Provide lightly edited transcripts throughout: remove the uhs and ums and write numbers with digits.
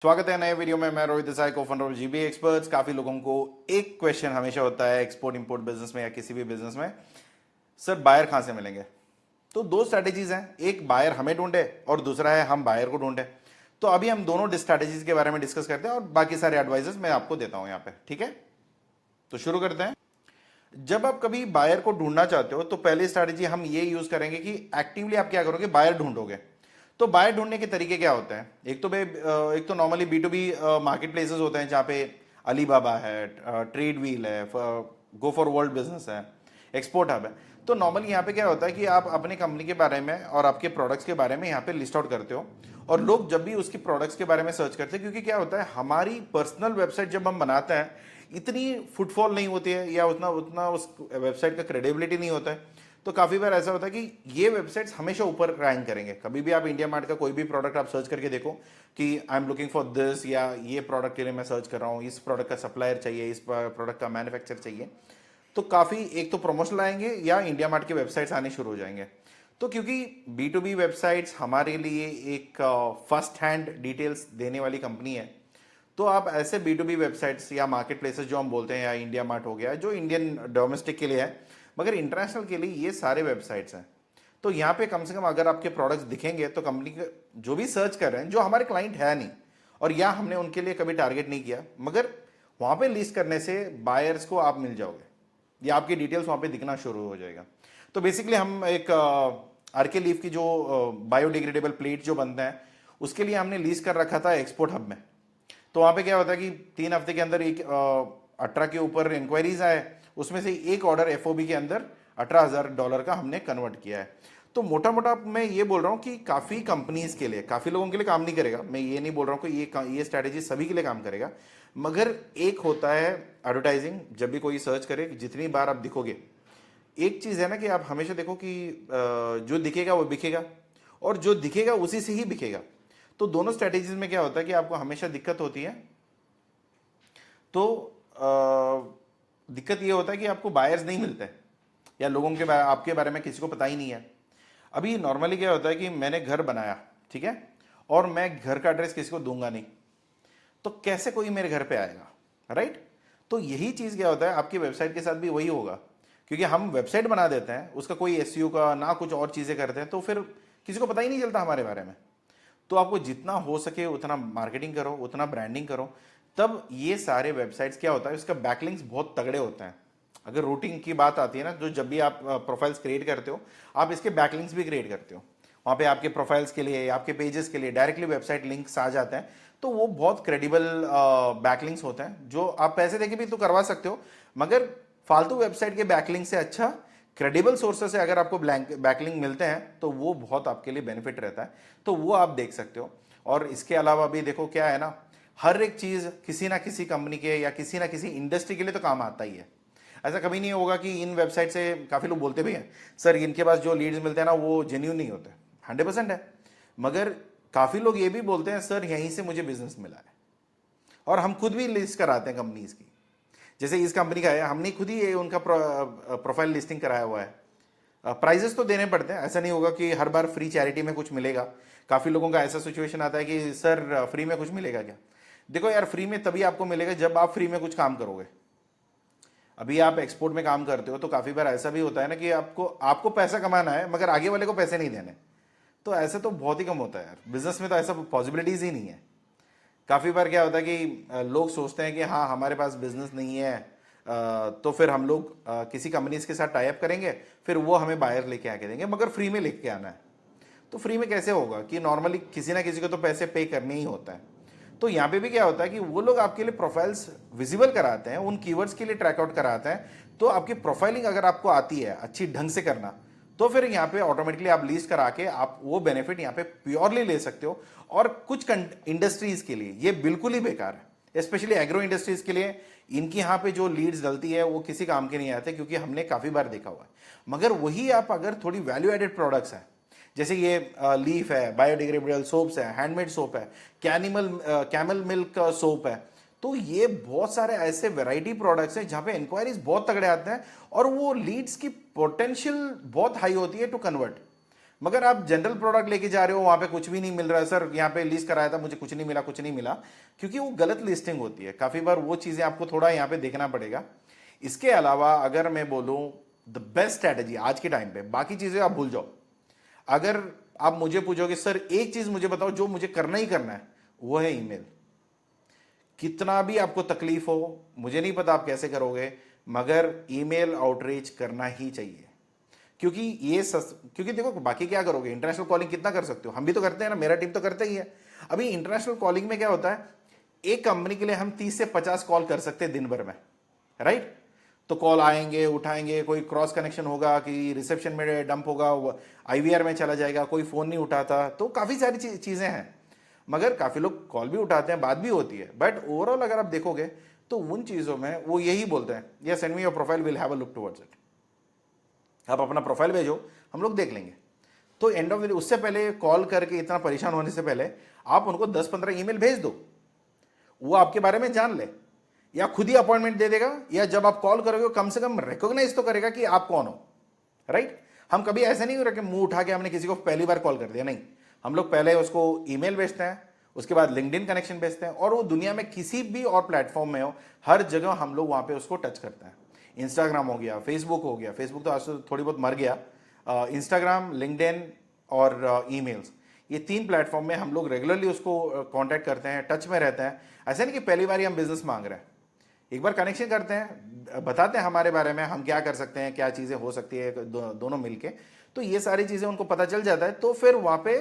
स्वागत है नए वीडियो में। मैं Rohit Desai, co-founder of GB Experts. काफी लोगों को एक क्वेश्चन हमेशा होता है एक्सपोर्ट इंपोर्ट बिजनेस में या किसी भी बिजनेस में, सर बायर कहां से मिलेंगे। तो दो स्ट्रैटेजीज हैं, एक बायर हमें ढूंढे और दूसरा है हम बायर को ढूंढे। तो अभी हम दोनों स्ट्रैटेजीज के बारे में डिस्कस करते हैं और बाकी सारे एडवाइजेस मैं आपको देता हूं यहाँ पे, ठीक है। तो शुरू करते हैं। जब आप कभी बायर को ढूंढना चाहते हो तो पहली स्ट्रैटेजी हम ये यूज करेंगे कि एक्टिवली आप क्या करोगे, बायर ढूंढोगे। तो बायर ढूंढने के तरीके क्या होते हैं, एक तो नॉर्मली B2B मार्केट प्लेसेस होते हैं जहां पे अलीबाबा है, ट्रेड व्हील है, गो फॉर वर्ल्ड बिजनेस है, एक्सपोर्ट हब है। तो नॉर्मली यहाँ पे क्या होता है कि आप अपने कंपनी के बारे में और आपके प्रोडक्ट्स के बारे में यहाँ पे लिस्ट आउट करते हो और लोग जब भी उसकी प्रोडक्ट्स के बारे में सर्च करते हैं, क्योंकि क्या होता है हमारी पर्सनल वेबसाइट जब हम बनाते हैं इतनी फुटफॉल नहीं होती है या उतना उतना उस वेबसाइट का क्रेडिबिलिटी नहीं होता है। तो काफी बार ऐसा होता है कि ये वेबसाइट्स हमेशा ऊपर रैंक करेंगे। कभी भी आप इंडिया मार्ट का कोई भी प्रोडक्ट आप सर्च करके देखो कि आई एम लुकिंग फॉर दिस, या ये प्रोडक्ट के लिए मैं सर्च कर रहा हूँ, इस प्रोडक्ट का सप्लायर चाहिए, इस प्रोडक्ट का मैन्युफैक्चर चाहिए, तो काफी एक तो प्रमोशन आएंगे या इंडिया मार्ट के वेबसाइट्स आने शुरू हो जाएंगे। तो क्योंकि B2B वेबसाइट्स हमारे लिए एक फर्स्ट हैंड डिटेल्स देने वाली कंपनी है, तो आप ऐसे B2B वेबसाइट्स या मार्केट प्लेसेस जो हम बोलते हैं, या इंडिया मार्ट हो गया जो इंडियन डोमेस्टिक के लिए है, मगर इंटरनेशनल के लिए ये सारे वेबसाइट्स हैं। तो यहाँ पे कम से कम अगर आपके प्रोडक्ट्स दिखेंगे तो कंपनी के जो भी सर्च कर रहे हैं, जो हमारे क्लाइंट है नहीं और या हमने उनके लिए कभी टारगेट नहीं किया, मगर वहां पे लिस्ट करने से बायर्स को आप मिल जाओगे या आपकी डिटेल्स वहां पे दिखना शुरू हो जाएगा। तो बेसिकली हम एक आरके लीफ की जो बायोडिग्रेडेबल प्लेट जो बनते हैं उसके लिए हमने लीज कर रखा था एक्सपोर्ट हब में। तो वहां पे क्या होता है कि 3 हफ्ते के अंदर एक 18 के ऊपर इंक्वायरीज आए, उसमें से एक ऑर्डर FOB के अंदर $18,000 का हमने कन्वर्ट किया है। तो मोटा मोटा मैं ये बोल रहा हूँ कि काफ़ी कंपनीज के लिए, काफ़ी लोगों के लिए काम नहीं करेगा, मैं ये नहीं बोल रहा हूँ कि ये स्ट्रैटेजी सभी के लिए काम करेगा, मगर एक होता है एडवर्टाइजिंग। जब भी कोई सर्च करे, जितनी बार आप दिखोगे, एक चीज़ है ना कि आप हमेशा देखो कि जो दिखेगा वो बिकेगा और जो दिखेगा उसी से ही बिकेगा। तो दोनों स्ट्रैटेजीज में क्या होता है कि आपको हमेशा दिक्कत होती है। तो दिक्कत ये होता है कि आपको बायर्स नहीं मिलते या लोगों के आपके बारे में किसी को पता ही नहीं है। अभी नॉर्मली क्या होता है कि मैंने घर बनाया, ठीक है, और मैं घर का एड्रेस किसी को दूंगा नहीं, तो कैसे कोई मेरे घर पे आएगा, राइट। तो यही चीज क्या होता है आपकी वेबसाइट के साथ भी वही होगा, क्योंकि हम वेबसाइट बना देते हैं, उसका कोई SEO का ना कुछ और चीजें करते हैं, तो फिर किसी को पता ही नहीं चलता हमारे बारे में। तो आपको जितना हो सके उतना मार्केटिंग करो, उतना ब्रांडिंग करो, तब ये सारे वेबसाइट्स क्या होता है इसका बैकलिंक्स बहुत तगड़े होते हैं। अगर रूटिंग की बात आती है ना, जो जब भी आप प्रोफाइल्स क्रिएट करते हो, आप इसके बैकलिंक्स भी क्रिएट करते हो, वहां पे आपके प्रोफाइल्स के लिए, आपके पेजेस के लिए डायरेक्टली वेबसाइट लिंक्स आ जाते हैं। तो वो बहुत क्रेडिबल बैकलिंक्स होते हैं, जो आप पैसे देके भी तो करवा सकते हो, मगर फालतू वेबसाइट के बैकलिंक से अच्छा क्रेडिबल सोर्सेस से अगर आपको बैकलिंक मिलते हैं तो वो बहुत आपके लिए बेनिफिट रहता है। तो वो आप देख सकते हो। और इसके अलावा भी देखो क्या है ना, हर एक चीज किसी ना किसी कंपनी के या किसी ना किसी इंडस्ट्री के लिए तो काम आता ही है। ऐसा कभी नहीं होगा कि इन वेबसाइट से, काफी लोग बोलते भी हैं सर इनके पास जो लीड्स मिलते हैं ना वो जेन्यून नहीं होते, 100% है, मगर काफी लोग ये भी बोलते हैं सर यहीं से मुझे बिजनेस मिला है। और हम खुद भी लिस्ट कराते हैं कंपनीज की, जैसे इस कंपनी का है, हमने खुद ही उनका प्रोफाइल लिस्टिंग कराया हुआ है। प्राइजेस तो देने पड़ते हैं, ऐसा नहीं होगा कि हर बार फ्री चैरिटी में कुछ मिलेगा। काफी लोगों का ऐसा सिचुएशन आता है कि सर फ्री में कुछ मिलेगा क्या। देखो यार, फ्री में तभी आपको मिलेगा जब आप फ्री में कुछ काम करोगे। अभी आप एक्सपोर्ट में काम करते हो तो काफी बार ऐसा भी होता है ना कि आपको आपको पैसा कमाना है मगर आगे वाले को पैसे नहीं देने। तो ऐसा तो बहुत ही कम होता है यार, बिजनेस में तो ऐसा पॉसिबिलिटीज ही नहीं है। काफी बार क्या होता है कि लोग सोचते हैं कि हाँ हमारे पास बिजनेस नहीं है, तो फिर हम लोग किसी कंपनीज के साथ टाई अप करेंगे, फिर वो हमें बायर लेके आके देंगे, मगर फ्री में लेके आना है। तो फ्री में कैसे होगा कि नॉर्मली किसी ना किसी को तो पैसे पे करने ही होता है। तो यहाँ पे भी क्या होता है कि वो लोग आपके लिए प्रोफाइल्स विजिबल कराते हैं, उन कीवर्ड्स के लिए ट्रैक आउट कराते हैं। तो आपकी प्रोफाइलिंग अगर आपको आती है अच्छी ढंग से करना, तो फिर यहाँ पे ऑटोमेटिकली आप लीज करा के आप वो बेनिफिट यहाँ पे प्योरली ले सकते हो। और कुछ इंडस्ट्रीज के लिए ये बिल्कुल ही बेकार है, स्पेशली एग्रो इंडस्ट्रीज के लिए। इनकी यहाँ पे जो लीड्स डलती है वो किसी काम के नहीं आते, क्योंकि हमने काफी बार देखा हुआ है। मगर वही आप अगर थोड़ी वैल्यू एडेड प्रोडक्ट्स है, जैसे ये लीफ है, बायोडिग्रेडेबल सोप्स है, हैंडमेड सोप है, कैमल मिल्क सोप है, तो ये बहुत सारे ऐसे वैरायटी प्रोडक्ट्स हैं जहां पे इंक्वायरीज बहुत तगड़े आते हैं और वो लीड्स की पोटेंशियल बहुत हाई होती है टू कन्वर्ट। मगर आप जनरल प्रोडक्ट लेके जा रहे हो, वहां पे कुछ भी नहीं मिल रहा है, सर यहाँ पे लिस्ट कराया था मुझे कुछ नहीं मिला, कुछ नहीं मिला, क्योंकि वो गलत लिस्टिंग होती है। काफी बार वो चीजें आपको थोड़ा यहाँ पे देखना पड़ेगा। इसके अलावा अगर मैं बोलूं द बेस्ट स्ट्रैटेजी आज के टाइम पे, बाकी चीजें आप भूल जाओ। अगर आप मुझे पूछोगे सर एक चीज मुझे बताओ जो मुझे करना ही करना है, वो है ईमेल। कितना भी आपको तकलीफ हो, मुझे नहीं पता आप कैसे करोगे, मगर ईमेल आउटरीच करना ही चाहिए। क्योंकि क्योंकि देखो बाकी क्या करोगे, इंटरनेशनल कॉलिंग कितना कर सकते हो, हम भी तो करते हैं ना, मेरा टीम तो करता ही है। अभी इंटरनेशनल कॉलिंग में क्या होता है, एक कंपनी के लिए हम 30 से 50 कॉल कर सकते हैं दिन भर में, राइट। तो कॉल आएंगे, उठाएंगे, कोई क्रॉस कनेक्शन होगा कि रिसेप्शन में डंप होगा, आईवीआर में चला जाएगा, कोई फोन नहीं उठाता, तो काफी सारी चीजें हैं। मगर काफी लोग कॉल भी उठाते हैं, बात भी होती है, बट ओवरऑल अगर आप देखोगे तो उन चीजों में वो यही बोलते हैं, या send me your profile, will have a look towards it. आप अपना प्रोफाइल भेजो, हम लोग देख लेंगे। तो एंड ऑफ द डे, उससे पहले कॉल करके इतना परेशान होने से पहले आप उनको 10-15 ईमेल भेज दो, वो आपके बारे में जान ले, या खुद ही अपॉइंटमेंट दे देगा, या जब आप कॉल करोगे कम से कम रिकॉग्नाइज तो करेगा कि आप कौन हो, राइट। हम कभी ऐसे नहीं हो रहे कि मुंह उठा के हमने किसी को पहली बार कॉल कर दिया, नहीं। हम लोग पहले उसको ईमेल भेजते हैं, उसके बाद लिंक्डइन कनेक्शन भेजते हैं, और वो दुनिया में किसी भी और प्लेटफॉर्म में हो, हर जगह हम लोग वहां पे उसको टच करते हैं। इंस्टाग्राम हो गया, फेसबुक हो गया, फेसबुक तो आज तो थोड़ी बहुत मर गया, इंस्टाग्राम, लिंक्डइन और ईमेल्स, ये 3 प्लेटफॉर्म में हम लोग रेगुलरली उसको कांटेक्ट करते हैं, टच में रहते हैं। ऐसा नहीं कि पहली बार ही हम बिजनेस मांग रहे हैं, एक बार कनेक्शन करते हैं, बताते हैं हमारे बारे में, हम क्या कर सकते हैं, क्या चीज़ें हो सकती है दोनों मिलके, तो ये सारी चीज़ें उनको पता चल जाता है, तो फिर वहाँ पे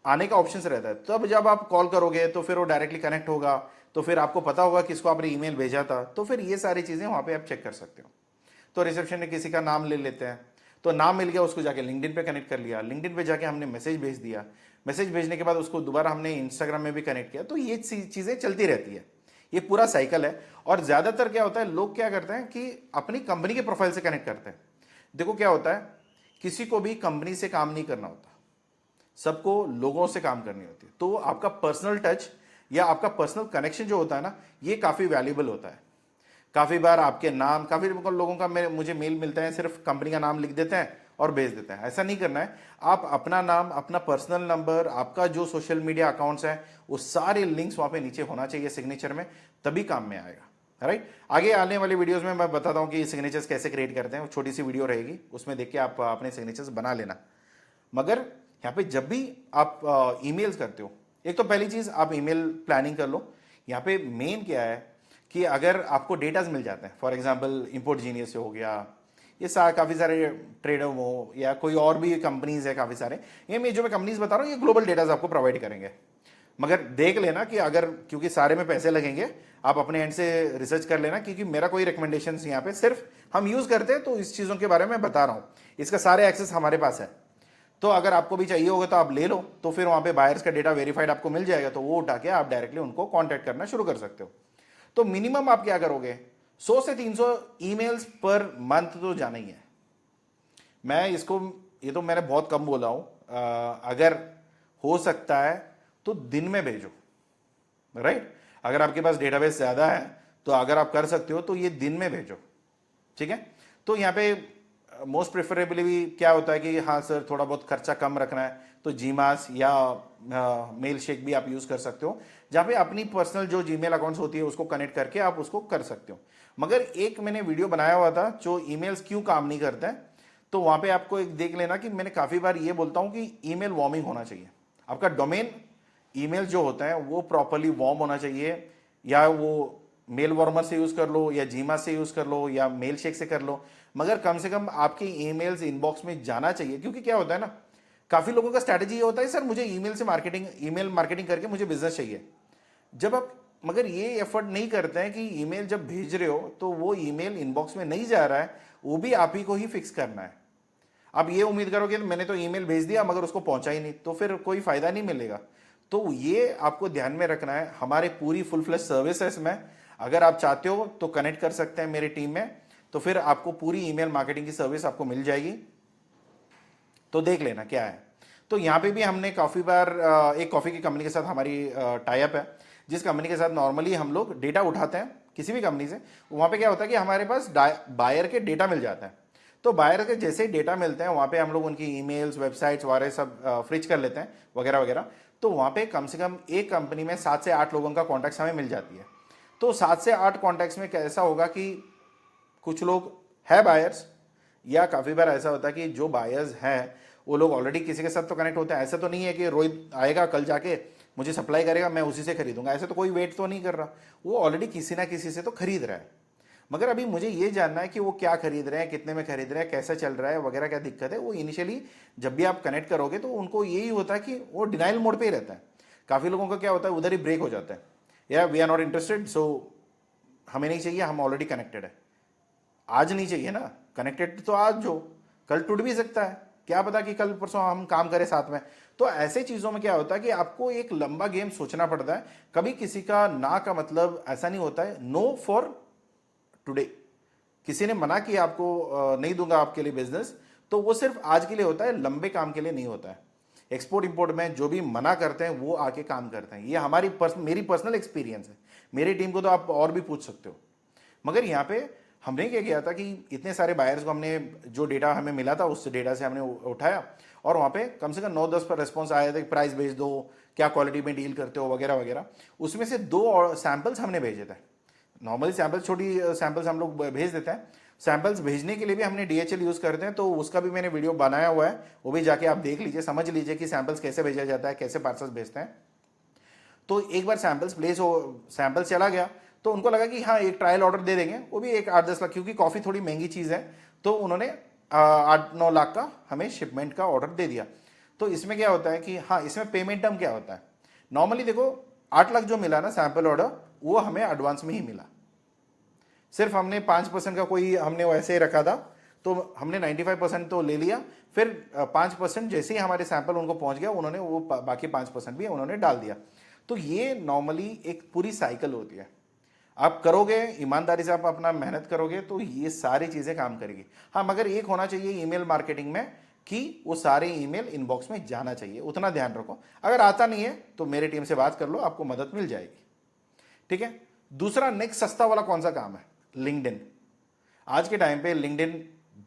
आने का ऑप्शन रहता है। तो अब जब आप कॉल करोगे तो फिर वो डायरेक्टली कनेक्ट होगा, तो फिर आपको पता होगा किसको आपने ईमेल भेजा था, तो फिर ये सारी चीज़ें वहाँ पे आप चेक कर सकते हो। तो रिसेप्शन में किसी का नाम ले लेते हैं, तो नाम मिल गया, उसको जाके लिंक्डइन पे कनेक्ट कर लिया, लिंक्डइन पे जाके हमने मैसेज भेज दिया, मैसेज भेजने के बाद उसको दोबारा हमने इंस्टाग्राम में भी कनेक्ट किया। तो ये चीज़ें चलती रहती है, ये पूरा साइकिल है। और ज़्यादातर क्या होता है, लोग क्या करते हैं कि अपनी कंपनी के प्रोफाइल से कनेक्ट करते हैं। देखो क्या होता है, किसी को भी कंपनी से काम नहीं करना होता, सबको लोगों से काम करनी होती है। तो आपका पर्सनल टच या आपका पर्सनल कनेक्शन जो होता है ना, ये काफ़ी वैल्यूबल होता है। काफ़ी बार आपके नाम, काफ़ी लोगों का मुझे मेल मिलता है, सिर्फ कंपनी का नाम लिख देते हैं और भेज देते हैं। ऐसा नहीं करना है, आप अपना नाम, अपना पर्सनल नंबर, आपका जो सोशल मीडिया अकाउंट्स हैं, वो सारे लिंक्स वहाँ पे नीचे होना चाहिए सिग्नेचर में, तभी काम में आएगा, राइट। आगे आने वाली वीडियोस में मैं बताता हूँ कि सिग्नेचर्स कैसे क्रिएट करते हैं, छोटी सी वीडियो रहेगी, उसमें देख के आप अपने सिग्नेचर्स बना लेना। मगर यहाँ पे जब भी आप ईमेल्स करते हो, एक तो पहली चीज़ आप ईमेल प्लानिंग कर लो। यहाँ पे मेन क्या है कि अगर आपको डेटाज मिल जाते हैं, फॉर एग्जांपल इंपोर्ट जीनियस से हो गया, ये काफ़ी सारे ट्रेडर हो, या कोई और भी कंपनीज है काफ़ी सारे, ये मैं जो मैं कंपनीज बता रहा हूँ, ये ग्लोबल डेटाज आपको प्रोवाइड करेंगे। मगर देख लेना कि अगर, क्योंकि सारे में पैसे लगेंगे, आप अपने एंड से रिसर्च कर लेना, क्योंकि मेरा कोई रिकमेंडेशन यहाँ पे, सिर्फ हम यूज़ करते हैं तो इस चीज़ों के बारे में बता रहा हूँ, इसका सारे एक्सेस हमारे पास है। तो अगर आपको भी चाहिए होगा तो आप ले लो, तो फिर वहाँ पे बायर्स का डेटा वेरीफाइड आपको मिल जाएगा, तो वो उठा के आप डायरेक्टली उनको कॉन्टैक्ट करना शुरू कर सकते हो। तो मिनिमम आप क्या करोगे, 100 से 300 ईमेल्स पर मंथ तो जाना ही है। मैं इसको, ये तो मैंने बहुत कम बोला हूं, अगर हो सकता है तो दिन में भेजो, राइट। अगर आपके पास डेटाबेस ज्यादा है तो अगर आप कर सकते हो तो ये दिन में भेजो, ठीक है। तो यहाँ पे मोस्ट प्रेफरेबली भी क्या होता है कि हाँ सर थोड़ा बहुत खर्चा कम रखना है, तो जीमास या मेल शेक भी आप यूज कर सकते हो, जहाँ पे अपनी पर्सनल जो जीमेल अकाउंट्स होती है उसको कनेक्ट करके आप उसको कर सकते हो। मगर एक मैंने वीडियो बनाया हुआ था जो ईमेल्स क्यों काम नहीं करते हैं, तो वहां पे आपको एक देख लेना कि मैंने काफी बार ये बोलता हूं कि ईमेल वार्मिंग होना चाहिए। आपका डोमेन ईमेल जो होता है वो प्रॉपरली वार्म होना चाहिए, या वो मेल वार्मर से यूज कर लो, या जीमा से यूज कर लो, या मेल शेक से कर लो, मगर कम से कम आपके ईमेल्स इनबॉक्स में जाना चाहिए। क्योंकि क्या होता है ना, काफी लोगों का स्ट्रैटेजी ये होता है, सर मुझे ईमेल से मार्केटिंग, ईमेल मार्केटिंग करके मुझे बिजनेस चाहिए। जब आप मगर ये एफर्ट नहीं करते हैं कि ईमेल जब भेज रहे हो तो वो ईमेल इनबॉक्स में नहीं जा रहा है, वो भी आप ही को ही फिक्स करना है। आप ये उम्मीद करोगे मैंने तो ईमेल भेज दिया मगर उसको पहुंचा ही नहीं, तो फिर कोई फायदा नहीं मिलेगा। तो ये आपको ध्यान में रखना है। हमारे पूरी फुल फ्लैश सर्विस है इसमें, अगर आप चाहते हो तो कनेक्ट कर सकते हैं मेरी टीम में, तो फिर आपको पूरी ईमेल मार्केटिंग की सर्विस आपको मिल जाएगी। तो देख लेना क्या है। तो यहाँ पे भी हमने काफ़ी बार एक कॉफ़ी की कंपनी के साथ हमारी टाई अप है, जिस कंपनी के साथ नॉर्मली हम लोग डेटा उठाते हैं किसी भी कंपनी से। वहाँ पे क्या होता है कि हमारे पास बायर के डेटा मिल जाता है, तो बायर के जैसे ही डेटा मिलते हैं वहाँ पे हम लोग उनकी ईमेल्स, वेबसाइट्स वगैरह सब फ्रिज कर लेते हैं वगैरह वगैरह। तो वहाँ पे कम से कम एक कंपनी में 7 से 8 लोगों का कॉन्टैक्ट हमें मिल जाती है। तो 7 से 8 कॉन्टैक्ट्स में कैसा होगा कि कुछ लोग है बायर्स, या काफ़ी बार ऐसा होता है कि जो बायर्स हैं वो लोग ऑलरेडी किसी के साथ तो कनेक्ट होते हैं। ऐसा तो नहीं है कि रोहित आएगा कल जाके मुझे सप्लाई करेगा, मैं उसी से खरीदूंगा, ऐसा तो कोई वेट तो नहीं कर रहा, वो ऑलरेडी किसी ना किसी से तो खरीद रहा है। मगर अभी मुझे ये जानना है कि वो क्या खरीद रहे हैं, कितने में खरीद रहे हैं, कैसा चल रहा है वगैरह, क्या दिक्कत है। वो इनिशियली जब भी आप कनेक्ट करोगे तो उनको यही होता है कि वो डिनाइल मोड पे ही रहता है। काफ़ी लोगों का क्या होता है, उधर ही ब्रेक हो जाता है, या वी आर नॉट इंटरेस्टेड, सो हमें नहीं चाहिए, हम ऑलरेडी कनेक्टेड है। आज नहीं चाहिए ना, कनेक्टेड तो आज हो, कल टूट भी सकता है, क्या पता कि कल परसों हम काम करें साथ में। तो ऐसे चीज़ों में क्या होता है कि आपको एक लंबा गेम सोचना पड़ता है। कभी किसी का ना का मतलब ऐसा नहीं होता है नो फॉर टुडे। किसी ने मना किया आपको नहीं दूंगा आपके लिए बिजनेस, तो वो सिर्फ आज के लिए होता है, लंबे काम के लिए नहीं होता है। एक्सपोर्ट इंपोर्ट में जो भी मना करते हैं वो आके काम करते हैं। ये मेरी पर्सनल एक्सपीरियंस है। मेरी टीम को तो आप और भी पूछ सकते हो। मगर यहाँ पे हमने क्या किया था कि इतने सारे बायर्स को हमने, जो डेटा हमें मिला था उस डेटा से हमने उठाया, और वहाँ पे कम से कम 9-10 पर रेस्पॉन्स आया था कि प्राइस भेज दो, क्या क्वालिटी में डील करते हो वगैरह वगैरह। उसमें से 2 सैम्पल्स हमने भेजे थे। नॉर्मली सैम्पल्स, छोटी सैम्पल्स हम लोग भेज देते हैं। सैम्पल्स भेजने के लिए भी हमने DHL यूज़ करते हैं, तो उसका भी मैंने वीडियो बनाया हुआ है, वो भी जाके आप देख लीजिए, समझ लीजिए कि सैम्पल्स कैसे भेजा जाता है, कैसे पार्सल्स भेजते हैं। तो एक बार सैम्पल्स चला गया तो उनको लगा कि हाँ एक ट्रायल ऑर्डर दे देंगे, वो भी एक 8-10 लाख, क्योंकि कॉफ़ी थोड़ी महंगी चीज़ है, तो उन्होंने 8-9 लाख का हमें शिपमेंट का ऑर्डर दे दिया। तो इसमें क्या होता है कि हाँ, इसमें पेमेंट टर्म क्या होता है, नॉर्मली देखो 8 लाख जो मिला ना सैम्पल ऑर्डर, वो हमें एडवांस में ही मिला। सिर्फ हमने 5% का कोई हमने वैसे ही रखा था, तो हमने 95% तो ले लिया, फिर 5% जैसे ही हमारे सैंपल उनको पहुंच गया, उन्होंने वो बाकी 5% भी उन्होंने डाल दिया। तो ये नॉर्मली एक पूरी साइकिल होती है। आप करोगे ईमानदारी से, आप अपना मेहनत करोगे तो ये सारी चीज़ें काम करेगी। हाँ, मगर एक होना चाहिए ईमेल मार्केटिंग में कि वो सारे ईमेल इनबॉक्स में जाना चाहिए, उतना ध्यान रखो। अगर आता नहीं है तो मेरे टीम से बात कर लो, आपको मदद मिल जाएगी। ठीक है। दूसरा नेक्स्ट सस्ता वाला कौन सा काम है, लिंक्डइन। आज के टाइम पे लिंक्डइन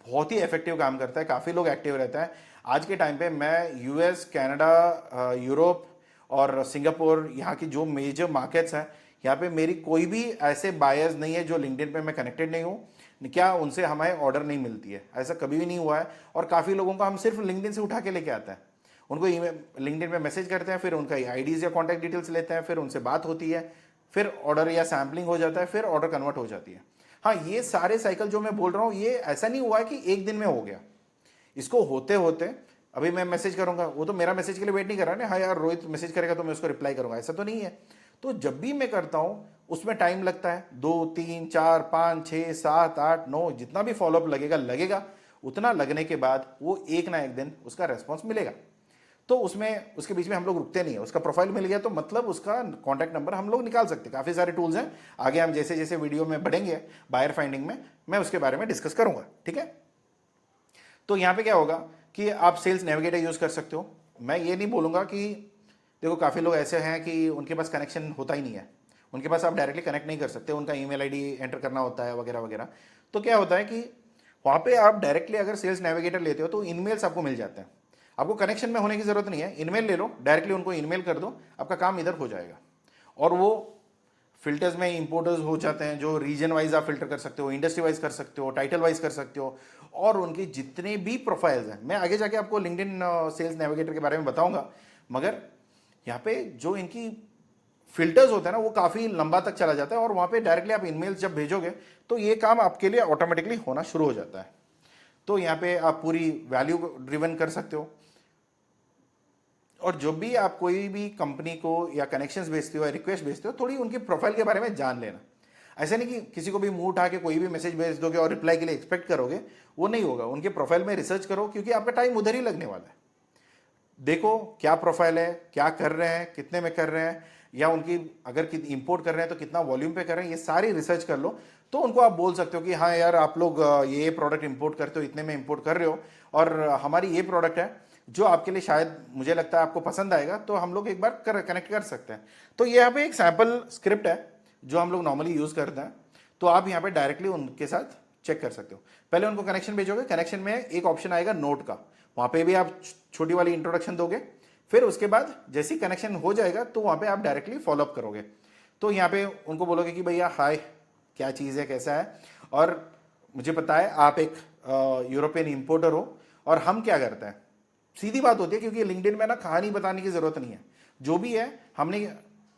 बहुत ही इफेक्टिव काम करता है, काफ़ी लोग एक्टिव रहते हैं। आज के टाइम पे मैं US, कनाडा, यूरोप और सिंगापुर, यहाँ की जो मेजर मार्केट्स हैं, यहाँ पे मेरी कोई भी ऐसे बायर्स नहीं है जो लिंक्डइन पे मैं कनेक्टेड नहीं हूँ, क्या उनसे हमें ऑर्डर नहीं मिलती है, ऐसा कभी भी नहीं हुआ है। और काफ़ी लोगों को हम सिर्फ लिंक्डइन से उठा के लेके आते हैं, उनको लिंक्डइन पे मैसेज करते हैं, फिर उनका IDs या कॉन्टैक्ट डिटेल्स लेते हैं, फिर उनसे बात होती है, फिर ऑर्डर या सैम्पलिंग हो जाता है, फिर ऑर्डर कन्वर्ट हो जाती है। हाँ, ये सारे साइकिल जो मैं बोल रहा हूँ, ये ऐसा नहीं हुआ है कि एक दिन में हो गया। इसको होते होते, अभी मैं मैसेज करूंगा, वो तो मेरा मैसेज के लिए वेट नहीं कर रहा है ना, हाँ यार रोहित मैसेज करेगा तो मैं उसको रिप्लाई करूंगा, ऐसा तो नहीं है। तो जब भी मैं करता हूं उसमें टाइम लगता है, 2, 3, 4, 5, 6, 7, 8, 9, जितना भी फॉलोअप लगेगा, उतना लगने के बाद वो एक ना एक दिन उसका रेस्पॉन्स मिलेगा। तो उसमें उसके बीच में हम लोग रुकते नहीं है। उसका प्रोफाइल मिल गया तो मतलब उसका कॉन्टैक्ट नंबर हम लोग निकाल सकते हैं। काफ़ी सारे टूल्स हैं, आगे हम जैसे जैसे वीडियो में बढ़ेंगे बायर फाइंडिंग में, मैं उसके बारे में डिस्कस करूंगा। ठीक है। तो यहाँ पे क्या होगा कि आप सेल्स नेविगेटर यूज़ कर सकते हो। मैं ये नहीं बोलूँगा कि, देखो काफ़ी लोग ऐसे हैं कि उनके पास कनेक्शन होता ही नहीं है, उनके पास आप डायरेक्टली कनेक्ट नहीं कर सकते, उनका ईमेल ID एंटर करना होता है वगैरह वगैरह। तो क्या होता है कि वहाँ पे आप डायरेक्टली अगर सेल्स नेविगेटर लेते हो तो ईमेल्स आपको मिल जाते हैं, आपको कनेक्शन में होने की ज़रूरत नहीं है। ईमेल ले लो, डायरेक्टली उनको ईमेल कर दो, आपका काम इधर हो जाएगा। और वो फिल्टर्स में इंपोर्टर्स हो जाते हैं, जो रीजन वाइज आप फिल्टर कर सकते हो, इंडस्ट्री वाइज कर सकते हो, टाइटल वाइज कर सकते हो, और उनकी जितने भी प्रोफाइल्स हैं, मैं आगे जाके आपको लिंक्डइन सेल्स नेविगेटर के बारे में बताऊंगा। मगर यहाँ पे जो इनकी फिल्टर्स होते हैं ना, वो काफ़ी लंबा तक चला जाता है, और वहाँ पे डायरेक्टली आप ईमेल्स जब भेजोगे तो ये काम आपके लिए ऑटोमेटिकली होना शुरू हो जाता है। तो यहाँ पे आप पूरी वैल्यू ड्रिवन कर सकते हो। और जब भी आप कोई भी कंपनी को या कनेक्शंस भेजते हो या रिक्वेस्ट भेजते हो, थोड़ी उनकी प्रोफाइल के बारे में जान लेना। ऐसा नहीं कि किसी को भी मुंह उठा के कोई भी मैसेज भेज दोगे और रिप्लाई के लिए एक्सपेक्ट करोगे, वो नहीं होगा। उनके प्रोफाइल में रिसर्च करो, क्योंकि आपका टाइम उधर ही लगने वाला है। देखो क्या प्रोफाइल है, क्या कर रहे हैं, कितने में कर रहे हैं, या उनकी अगर इंपोर्ट कर रहे हैं तो कितना वॉल्यूम पे कर रहे हैं, ये सारी रिसर्च कर लो। तो उनको आप बोल सकते हो कि हाँ यार, आप लोग ये प्रोडक्ट इंपोर्ट करते हो, इतने में इंपोर्ट कर रहे हो, और हमारी ये प्रोडक्ट है जो आपके लिए शायद मुझे लगता है आपको पसंद आएगा, तो हम लोग एक बार कनेक्ट कर सकते हैं। तो ये यहाँ पे एक सैम्पल स्क्रिप्ट है जो हम लोग नॉर्मली यूज़ करते हैं। तो आप यहाँ पे डायरेक्टली उनके साथ चेक कर सकते हो। पहले उनको कनेक्शन भेजोगे, कनेक्शन में एक ऑप्शन आएगा नोट का, वहां पे भी आप छोटी वाली इंट्रोडक्शन दोगे। फिर उसके बाद जैसे ही कनेक्शन हो जाएगा तो वहां पे आप डायरेक्टली फॉलोअप करोगे। तो यहाँ पे उनको बोलोगे कि भैया हाय, क्या चीज़ है, कैसा है, और मुझे पता है आप एक यूरोपियन इंपोर्टर हो और हम क्या करते हैं। सीधी बात होती है, क्योंकि लिंक्डइन में ना कहानी बताने की जरूरत नहीं है, जो भी है हमने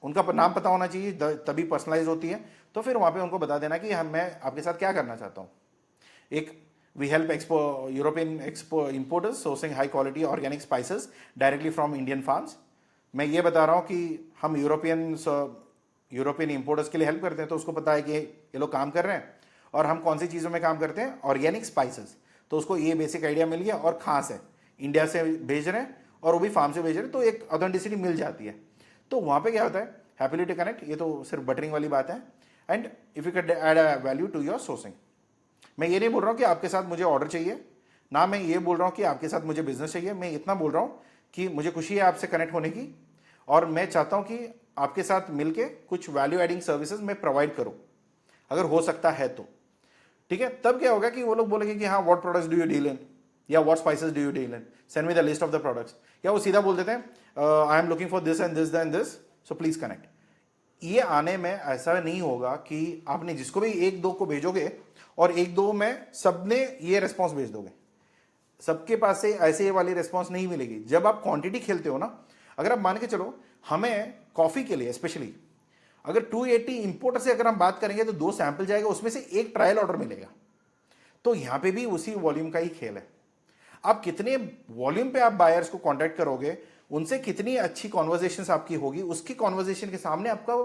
उनका नाम पता होना चाहिए, तभी पर्सनलाइज होती है। तो फिर वहां पे उनको बता देना कि हम मैं आपके साथ क्या करना चाहता हूँ। एक we help European importers sourcing high quality organic spices directly from Indian farms. मैं ये बता रहा हूँ कि हम यूरोपियन इंपोर्टर्स के लिए हेल्प करते हैं, तो उसको पता है कि ये लोग काम कर रहे हैं और हम कौन सी चीज़ों में काम करते हैं, ऑर्गेनिक स्पाइसेस। तो उसको ये बेसिक आइडिया मिल गया, और कहाँ से, इंडिया से भेज रहे हैं और वो भी फार्म से भेज रहे हैं, तो एक ऑथेंटिसिटी मिल जाती है। तो वहाँ पे क्या होता है, हैप्पीली टू कनेक्ट, ये तो सिर्फ बटरिंग वाली बात है। And if you can add a value to your sourcing. मैं ये नहीं बोल रहा हूँ कि आपके साथ मुझे ऑर्डर चाहिए, ना मैं ये बोल रहा हूँ कि आपके साथ मुझे बिजनेस चाहिए। मैं इतना बोल रहा हूँ कि मुझे खुशी है आपसे कनेक्ट होने की, और मैं चाहता हूँ कि आपके साथ मिलके कुछ वैल्यू एडिंग सर्विसेज मैं प्रोवाइड करूँ, अगर हो सकता है तो। ठीक है, तब क्या होगा कि वो लोग बोलेंगे कि हाँ, what products do you deal in, या what spices do you deal in, send me the list of the products. या वो सीधा बोल देते हैं I am looking for this and this and this, so please connect. ये आने में ऐसा नहीं होगा कि आपने जिसको भी एक दो को भेजोगे और एक दो में सबने ये रेस्पॉन्स भेज दोगे, सबके पास से ऐसे वाली रेस्पॉन्स नहीं मिलेगी। जब आप क्वांटिटी खेलते हो ना, अगर आप मान के चलो, हमें कॉफी के लिए स्पेशली अगर 280 इंपोर्टर से अगर हम बात करेंगे तो 2 सैंपल जाएगा, उसमें से एक ट्रायल ऑर्डर मिलेगा। तो यहां पे भी उसी वॉल्यूम का ही खेल है। आप कितने वॉल्यूम पे आप बायर्स को कांटेक्ट करोगे, उनसे कितनी अच्छी कॉन्वर्जेशन आपकी होगी, उसकी कॉन्वर्जेशन के सामने आपका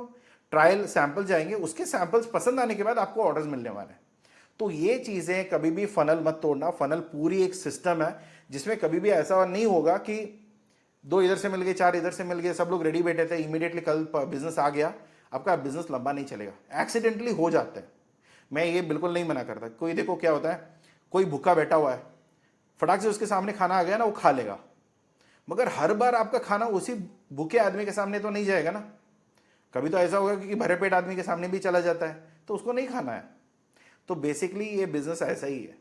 ट्रायल सैंपल जाएंगे, उसके सैंपल्स पसंद आने के बाद आपको ऑर्डर्स मिलने वाले हैं। तो ये चीजें कभी भी फनल मत तोड़ना। फनल पूरी एक सिस्टम है जिसमें कभी भी ऐसा नहीं होगा कि 2 इधर से मिल गए, 4 इधर से मिल गए, सब लोग रेडी बैठे थे, इमीडिएटली कल बिजनेस आ गया। आपका बिजनेस लंबा नहीं चलेगा, एक्सीडेंटली हो जाता है। मैं ये बिल्कुल नहीं मना करता। कोई देखो क्या होता है, कोई भूखा बैठा हुआ है, फटाक से उसके सामने खाना आ गया ना, वो खा लेगा, मगर हर बार आपका खाना उसी भूखे आदमी के सामने तो नहीं जाएगा ना। कभी तो ऐसा होगा कि भरे पेट आदमी के सामने भी चला जाता है, तो उसको नहीं खाना है। तो बेसिकली ये बिजनेस ऐसा ही है।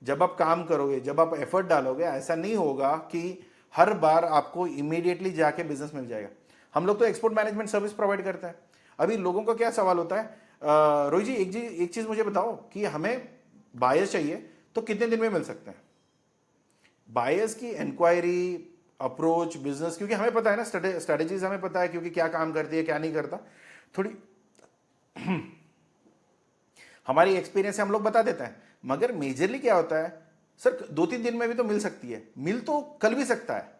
जब आप काम करोगे, जब आप एफर्ट डालोगे, ऐसा नहीं होगा कि हर बार आपको इमीडिएटली जाके बिजनेस मिल जाएगा। हम लोग तो एक्सपोर्ट मैनेजमेंट सर्विस प्रोवाइड करते हैं। अभी लोगों का क्या सवाल होता है, रोहित जी एक चीज मुझे बताओ कि हमें बायर्स चाहिए तो कितने दिन में मिल सकते हैं। बायर्स की इंक्वायरी, अप्रोच, बिजनेस, क्योंकि हमें पता है ना, स्ट्रेटेजीज हमें पता है, क्योंकि क्या काम करती है क्या नहीं करता, थोड़ी हमारी एक्सपीरियंस से हम लोग बता देते हैं। मगर मेजरली क्या होता है सर, 2-3 दिन में भी तो मिल सकती है, मिल तो कल भी सकता है।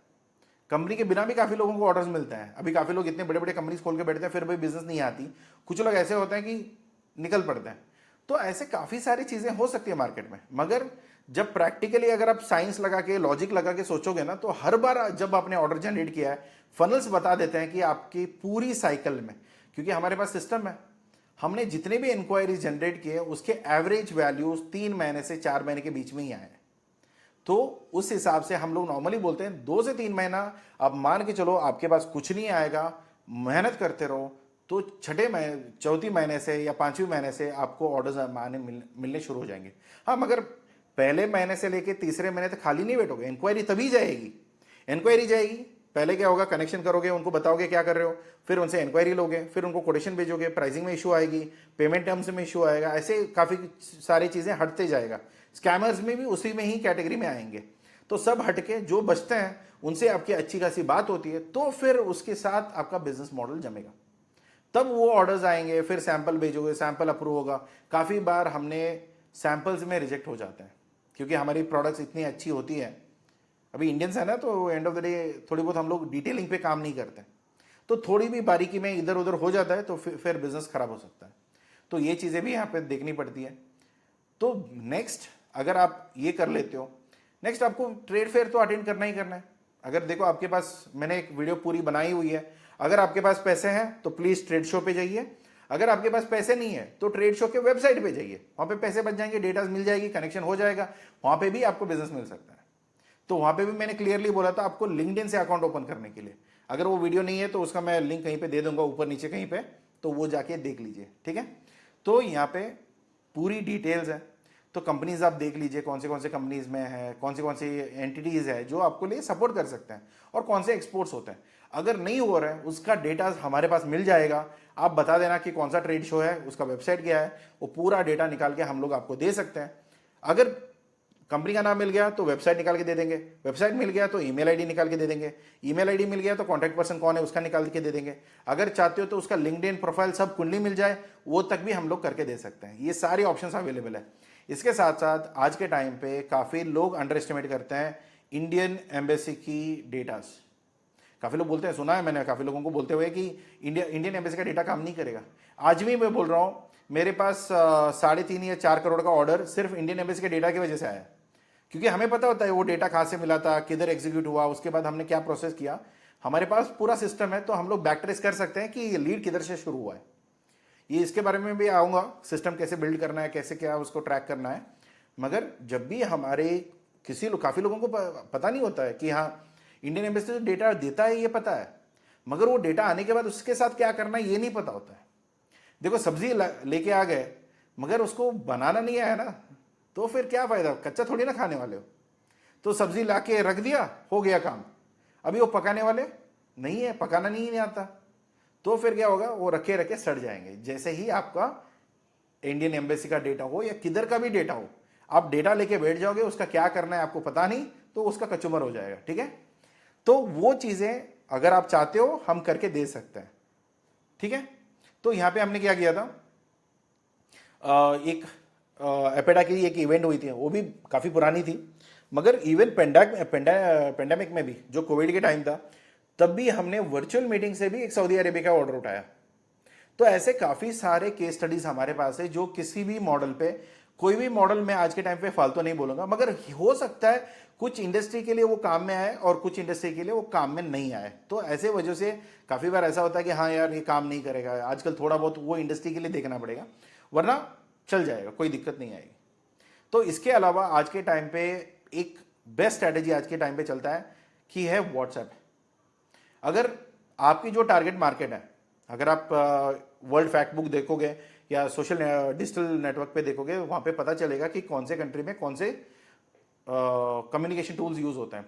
कंपनी के बिना भी काफी लोगों को ऑर्डर्स मिलते हैं। अभी काफी लोग इतने बड़े बड़े कंपनीज खोल के बैठते हैं, फिर भी बिजनेस नहीं आती। कुछ लोग ऐसे होते हैं कि निकल पड़ते हैं। तो ऐसे काफी सारी चीजें हो सकती है मार्केट में। मगर जब प्रैक्टिकली अगर आप साइंस लगा के, लॉजिक लगा के सोचोगे ना, तो हर बार जब आपने ऑर्डर जनरेट किया है, फनल्स बता देते हैं कि आपकी पूरी साइकिल में, क्योंकि हमारे पास सिस्टम है, हमने जितने भी इंक्वायरीज जनरेट किए उसके एवरेज वैल्यूज 3 महीने से 4 महीने के बीच में ही आए हैं। तो उस हिसाब से हम लोग नॉर्मली बोलते हैं 2 से 3 महीना। आप मान के चलो आपके पास कुछ नहीं आएगा, मेहनत करते रहो, तो चौथी महीने से या 5वीं महीने से आपको ऑर्डर्स मिलने शुरू हो जाएंगे। हाँ, मगर पहले महीने से लेके तीसरे महीने तक खाली नहीं बैठोगे, इंक्वायरी तभी जाएगी। इंक्वायरी जाएगी, पहले क्या होगा, कनेक्शन करोगे, उनको बताओगे क्या कर रहे हो, फिर उनसे इंक्वायरी लोगे, फिर उनको कोटेशन भेजोगे, प्राइसिंग में इशू आएगी, पेमेंट टर्म्स में इशू आएगा, ऐसे काफ़ी सारी चीज़ें हटते जाएगा। स्कैमर्स में भी उसी में ही कैटेगरी में आएंगे। तो सब हटके जो बचते हैं उनसे आपकी अच्छी खासी बात होती है, तो फिर उसके साथ आपका बिजनेस मॉडल जमेगा, तब वो ऑर्डर्स आएंगे, फिर सैंपल भेजोगे, सैंपल अप्रूव होगा। काफ़ी बार हमने सैंपल्स में रिजेक्ट हो जाते हैं, क्योंकि हमारी प्रोडक्ट्स इतनी अच्छी होती है। अभी इंडियंस है ना, तो एंड ऑफ द डे थोड़ी बहुत हम लोग डिटेलिंग पे काम नहीं करते, तो थोड़ी भी बारीकी में इधर उधर हो जाता है, तो फिर बिजनेस खराब हो सकता है। तो ये चीज़ें भी यहाँ पे देखनी पड़ती है। तो नेक्स्ट अगर आप ये कर लेते हो, नेक्स्ट आपको ट्रेड फेयर तो अटेंड करना ही करना है। अगर देखो आपके पास, मैंने एक वीडियो पूरी बनाई हुई है, अगर आपके पास पैसे हैं तो प्लीज ट्रेड शो पे जाइए। अगर आपके पास पैसे नहीं है तो ट्रेड शो के वेबसाइट पे जाइए, वहां पे पैसे बच जाएंगे, डेटा मिल जाएगी, कनेक्शन हो जाएगा, वहां पे भी आपको बिजनेस मिल सकता है। तो वहां पे भी मैंने क्लियरली बोला था आपको लिंक्डइन से अकाउंट ओपन करने के लिए। अगर वो वीडियो नहीं है तो उसका मैं लिंक कहीं पे दे दूंगा, ऊपर नीचे कहीं पे, तो वो जाके देख लीजिए, ठीक है। तो यहाँ पे पूरी डिटेल्स है। तो कंपनीज आप देख लीजिए कौन से कंपनीज में है, कौन सी एंटिटीज है जो आपको लिए सपोर्ट कर सकते हैं और कौन से एक्सपोर्ट्स होते हैं। अगर नहीं हो रहा है उसका डेटा हमारे पास मिल जाएगा। आप बता देना कि कौन सा ट्रेड शो है, उसका वेबसाइट क्या है, वो पूरा डेटा निकाल के हम लोग आपको दे सकते हैं। अगर कंपनी का नाम मिल गया तो वेबसाइट निकाल के दे देंगे, वेबसाइट मिल गया तो ईमेल आईडी निकाल के दे देंगे, ईमेल आईडी मिल गया तो कॉन्टैक्ट पर्सन कौन है उसका निकाल के दे देंगे। अगर चाहते हो तो उसका लिंक्डइन प्रोफाइल सब कुंडली मिल जाए, वो तक भी हम लोग करके दे सकते हैं। ये सारी ऑप्शंस अवेलेबल है। इसके साथ साथ आज के टाइम पे काफ़ी लोग अंडर एस्टिमेट करते हैं इंडियन एम्बेसी की डेटास। काफ़ी लोग बोलते हैं, सुना है मैंने काफ़ी लोगों को बोलते हुए कि इंडियन एम्बेसी का डेटा काम नहीं करेगा। आज भी मैं बोल रहा हूँ, मेरे पास 3.5 या 4 करोड़ का ऑर्डर सिर्फ इंडियन एम्बेसी के डेटा की वजह से आया, क्योंकि हमें पता होता है वो डेटा कहाँ से मिला था, किधर एग्जीक्यूट हुआ, उसके बाद हमने क्या प्रोसेस किया। हमारे पास पूरा सिस्टम है, तो हम लोग बैक ट्रेस कर सकते हैं कि ये लीड किधर से शुरू हुआ है। ये इसके बारे में भी आऊँगा, सिस्टम कैसे बिल्ड करना है, कैसे क्या उसको ट्रैक करना है। मगर जब भी हमारे काफ़ी लोगों को पता नहीं होता है कि हाँ इंडियन एम्बेसी जो डेटा देता है ये पता है, मगर वो डेटा आने के बाद उसके साथ क्या करना है ये नहीं पता होता है। देखो सब्जी लेके आ गए मगर उसको बनाना नहीं आया ना, तो फिर क्या फ़ायदा, कच्चा थोड़ी ना खाने वाले हो। तो सब्जी ला के रख दिया, हो गया काम। अभी वो पकाने वाले नहीं है, पकाना नहीं आता, तो फिर क्या होगा, वो रखे रखे सड़ जाएंगे। जैसे ही आपका इंडियन एम्बेसी का डेटा हो या किधर का भी डेटा हो, आप डेटा लेके बैठ जाओगे, उसका क्या करना है आपको पता नहीं, तो उसका कचूमर हो जाएगा। ठीक है, तो वो चीज़ें अगर आप चाहते हो हम करके दे सकते हैं। ठीक है, तो यहां पे हमने क्या किया था, एक एपेडा की एक इवेंट हुई थी, वो भी काफ़ी पुरानी थी, मगर इवन पेंडेमिक में भी जो कोविड के टाइम था तब भी हमने वर्चुअल मीटिंग से भी एक सऊदी अरेबिया का ऑर्डर उठाया। तो ऐसे काफ़ी सारे केस स्टडीज हमारे पास है जो किसी भी मॉडल पे, कोई भी मॉडल में आज के टाइम पे फालतू नहीं बोलूंगा, मगर हो सकता है कुछ इंडस्ट्री के लिए वो काम में आए और कुछ इंडस्ट्री के लिए वो काम में नहीं आए। तो ऐसे वजह से काफ़ी बार ऐसा होता है कि हाँ यार ये काम नहीं करेगा, आजकल थोड़ा बहुत वो इंडस्ट्री के लिए देखना पड़ेगा, वरना चल जाएगा, कोई दिक्कत नहीं आएगी। तो इसके अलावा आज के टाइम पे एक बेस्ट स्ट्रैटेजी आज के टाइम पे चलता है कि है व्हाट्सएप। अगर आपकी जो टारगेट मार्केट है, अगर आप वर्ल्ड फैक्ट बुक देखोगे या सोशल डिजिटल नेटवर्क पे देखोगे, वहाँ पे पता चलेगा कि कौन से कंट्री में कौन से कम्युनिकेशन टूल्स यूज़ होते हैं।